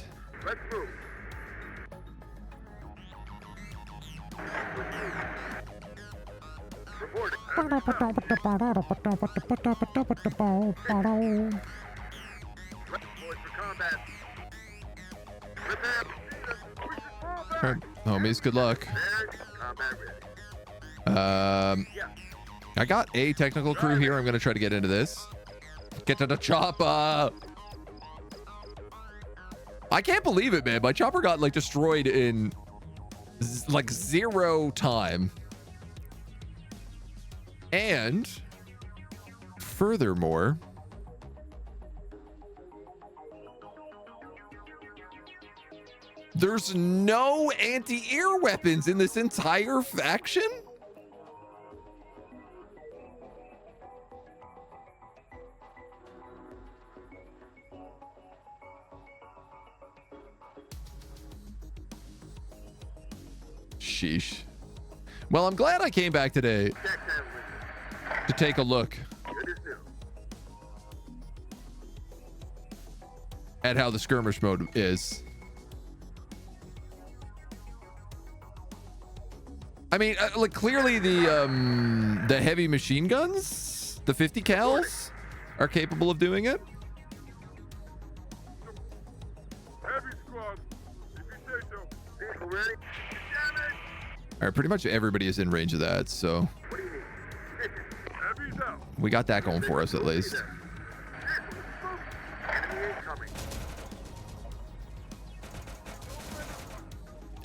Let's move. Reporting. Boys for combat. Repair. We should fall back. All right, homies, good luck. There. Combat ready. Yeah. I got a technical crew here. I'm going to try to get into this. Get to the chopper. I can't believe it, man. My chopper got like destroyed in like 0 time. And furthermore, there's no anti-air weapons in this entire faction? Sheesh. Well, I'm glad I came back today Check that window. to take a look Good as new. at how the skirmish mode is. I mean, like clearly the heavy machine guns, the 50 cals, are capable of doing it. Heavy squad. If you say so. Vehicle ready. Damn it. All right, pretty much everybody is in range of that, so What do you need? Heavy's out. we got that going for us at least. Enemy incoming.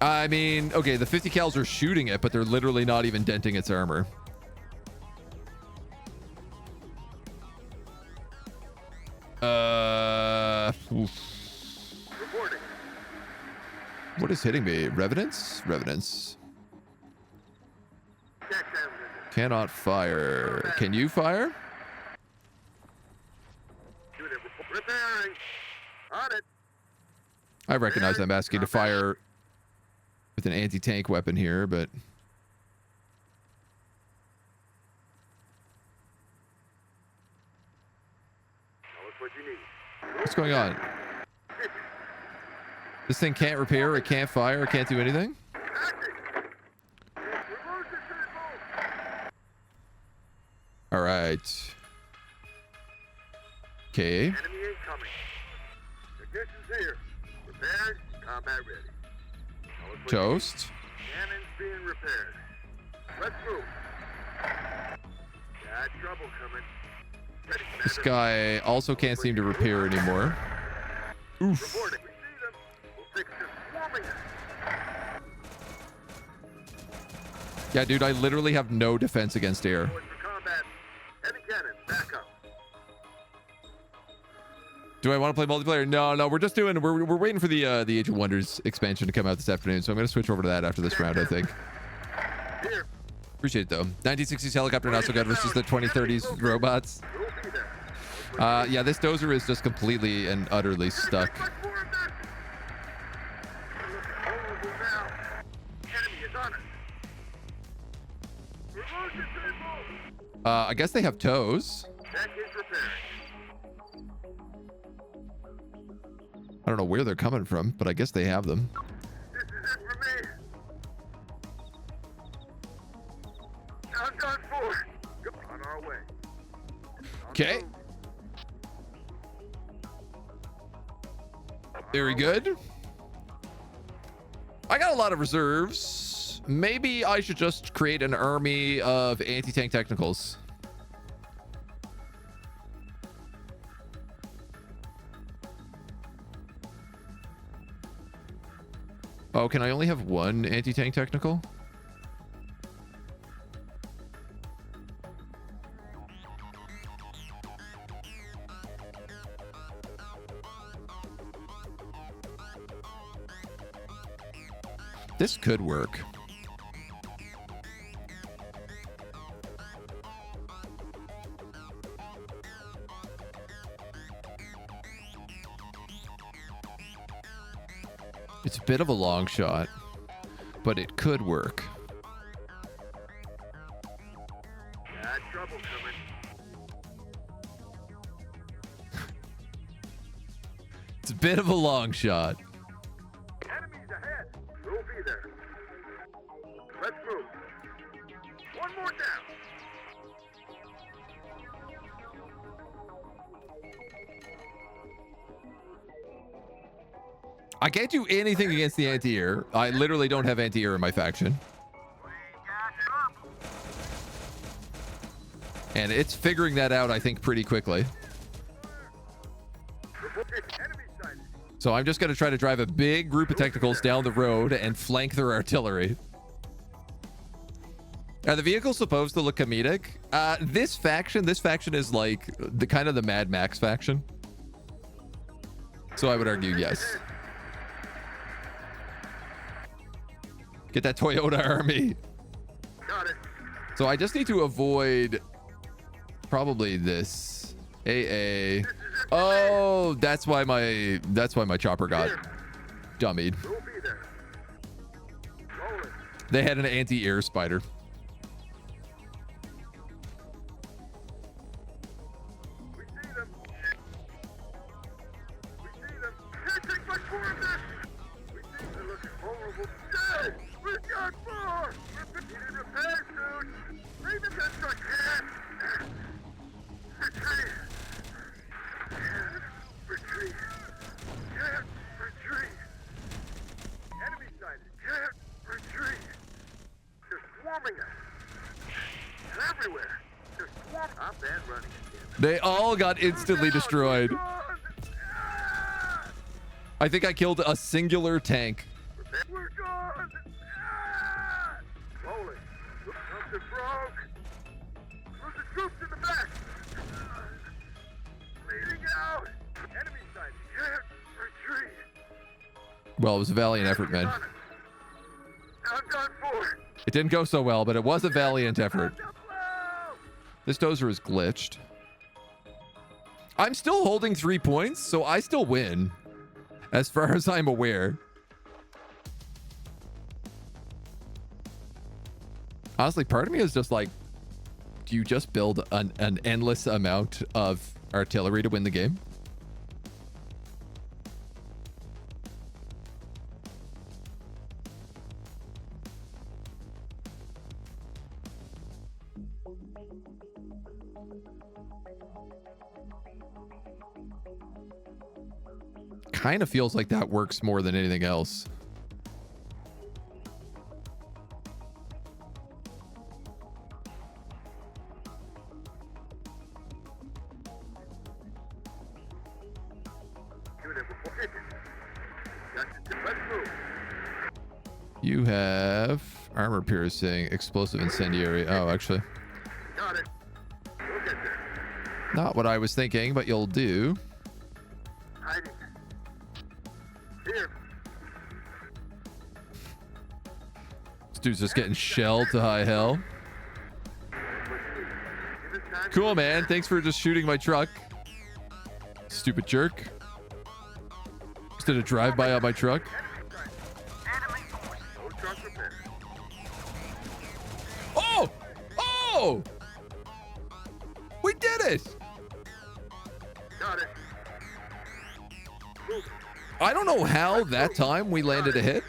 I mean, okay, the 50 cals are shooting it, but they're literally not even denting its armor. Oof. Reporting. What is hitting me? Revenants? Revenants. Check that window. Cannot fire. Can you fire? Unit repairing. On it. I recognize I'm asking to fire with an anti-tank weapon here, but Tell us what you need. what's going on? This thing can't repair, it can't fire, it can't do anything? Acting. Reverse it to the boat. All right. Okay. Enemy incoming. Technicians here. Prepared. Combat ready. Tell us what you Toast. need. Cannons being repaired. Let's move. Got trouble coming. Ready, This Commander. guy also can't seem to repair anymore. Oof. Reporting. We see them. We'll fix this. Swarming us. Yeah, dude, I literally have no defense against air. Boys for combat. Heavy cannons. Back up. Do I want to play multiplayer? No, we're just doing, we're waiting for the Age of Wonders expansion to come out this afternoon, so I'm going to switch over to that after this round, I think. Here. Appreciate it, though. 1960s helicopter, not so good versus the 2030s robots. We'll be there. Yeah, this dozer is just completely and utterly stuck. Much more of this. Horrible now. Enemy is on us. Reverse it to the boat. I guess they have toes. Deck is repairing. I don't know where they're coming from, but I guess they have them. This is it for me. I'm done for. Go on our way. Okay. Very good. I got a lot of reserves. Maybe I should just create an army of anti-tank technicals. Oh, can I only have one anti-tank technical? This could work. It's a bit of a long shot, but it could work. Bad trouble coming. It's a bit of a long shot. Enemies ahead. We'll be there. Let's move. One more down. I can't do anything against the anti-air. I literally don't have anti-air in my faction. We got trouble. And it's figuring that out, I think, pretty quickly. Enemy sighted. So I'm just going to try to drive a big group of technicals down the road and flank their artillery. Are the vehicles supposed to look comedic? This faction is like the kind of the Mad Max faction. So I would argue yes. Get that Toyota army. Got it. So I just need to avoid probably this AA. Oh, that's why my chopper got dummied. We'll be there. Rolling. They had an anti-air spider. We see them. We see them. Can't take much more of this. We see they're looking vulnerable. Dead. We've got more. We need a repair soon. Bring the truck here. Retreat. Retreat. Can't retreat. Enemy sighted. Can't retreat. They're swarming us. They're everywhere. They're swarming. I'm bad running again. They all got instantly destroyed. I think I killed a singular tank. We're gone. Rolling. Something broke. There's the troops in the back. Bleeding out. Enemy sighted. Can't retreat. Well, it was a valiant effort, man. I'm done for. It didn't go so well, but it was a valiant effort. Blow. This dozer is glitched. I'm still holding 3 points, so I still win. As far as I'm aware. Honestly, part of me is just like, do you just build an endless amount of artillery to win the game? Kind of feels like that works more than anything else. You have armor piercing, explosive incendiary. Oh, actually. Got it. We'll get there. Not what I was thinking, but you'll do. Hiding. Here. This dude's just getting shelled to high hell. Cool, man. Thanks for just shooting my truck. Stupid jerk. Just did a drive-by on my truck. Oh! Oh! We did it! Got it. I don't know how that time we landed a hit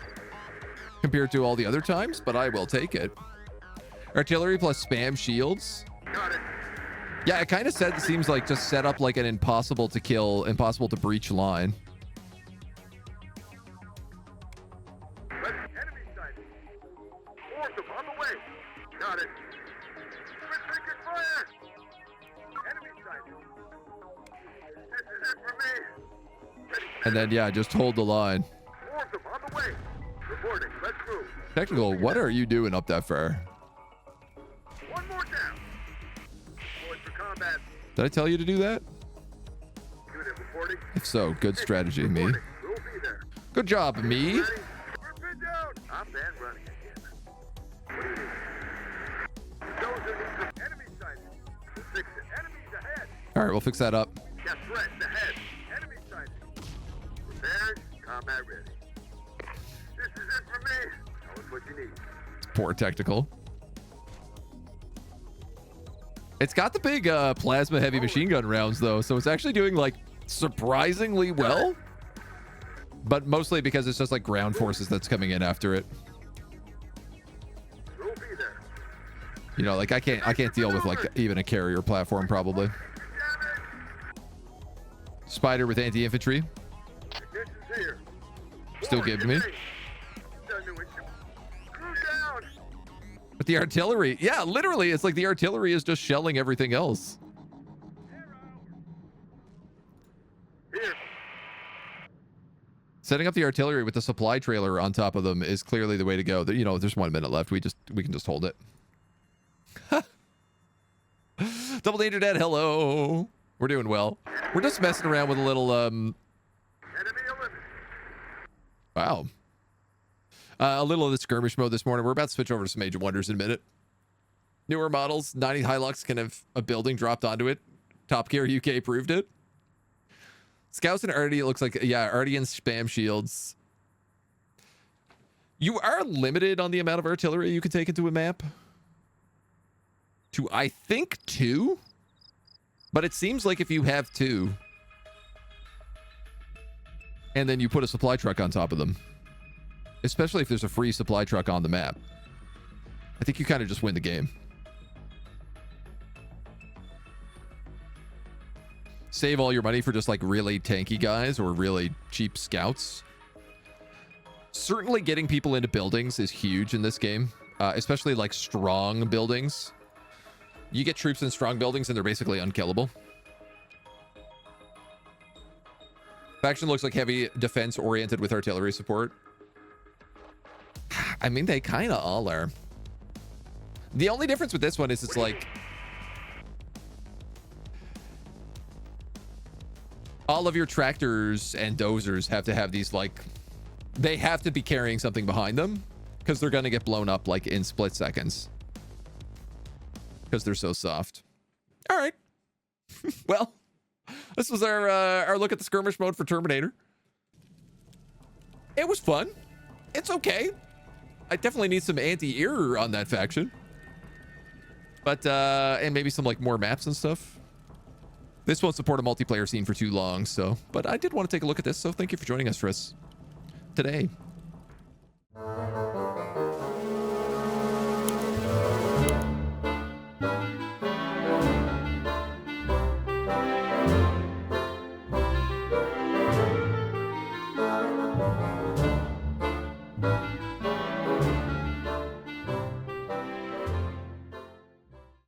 compared to all the other times, but I will take it. Artillery plus spam shields. Got it. Yeah, it kind of seems like just set up like an impossible to kill, impossible to breach line. Enemy sighted. Force them on the way. Got it. We're taking fire. Enemy sighted. This is it for me. Ready. And then, yeah, just hold the line. Force them on the way. Reporting. Let's move. Technical, what are you doing up that far? One more down. Deployed for combat. Did I tell you to do that? Unit reporting. If so, good strategy, me. Reporting. We'll be there. Good job, me. Ready? We're pinned down. I'm bad All right, we'll fix that up. Got threats ahead. Enemy sighted. Prepared. Combat ready. This is it for me. Tell us what you need. Poor technical. It's got the big plasma heavy machine gun rounds though, so it's actually doing like surprisingly well. But mostly because it's just like ground forces that's coming in after it. We'll be there. You know, like I can't deal with like even a carrier platform probably. Spider with anti-infantry. Ignition's here. Still giving me. Done to it. Crew down. But the artillery, yeah, literally, it's like the artillery is just shelling everything else. Here. Setting up the artillery with the supply trailer on top of them is clearly the way to go. You know, there's 1 minute left. We can just hold it. Double Danger Dad, hello. We're doing well. We're just messing around with a little Enemy eliminated. wow. A little of the skirmish mode this morning. We're about to switch over to some Agent Wonders in a minute. Newer models, 90 Hilux can have a building dropped onto it. Top Gear UK proved it. Scouts and Arty, it looks like, yeah, Arty and spam shields. You are limited on the amount of artillery you can take into a map. To, I think, 2. But it seems like if you have 2, and then you put a supply truck on top of them, especially if there's a free supply truck on the map, I think you kind of just win the game. Save all your money for just like really tanky guys or really cheap scouts. Certainly getting people into buildings is huge in this game, especially like strong buildings. You get troops in strong buildings and they're basically unkillable. Faction looks like heavy defense oriented with artillery support. I mean, they kind of all are. The only difference with this one is it's like all of your tractors and dozers have to have these like, they have to be carrying something behind them because they're going to get blown up like in split seconds. Because they're so soft. All right. Well, this was our look at the skirmish mode for Terminator. It was fun. It's okay. I definitely need some anti-air on that faction. But, and maybe some like more maps and stuff. This won't support a multiplayer scene for too long, so, but I did want to take a look at this, so thank you for joining us, Tris, today.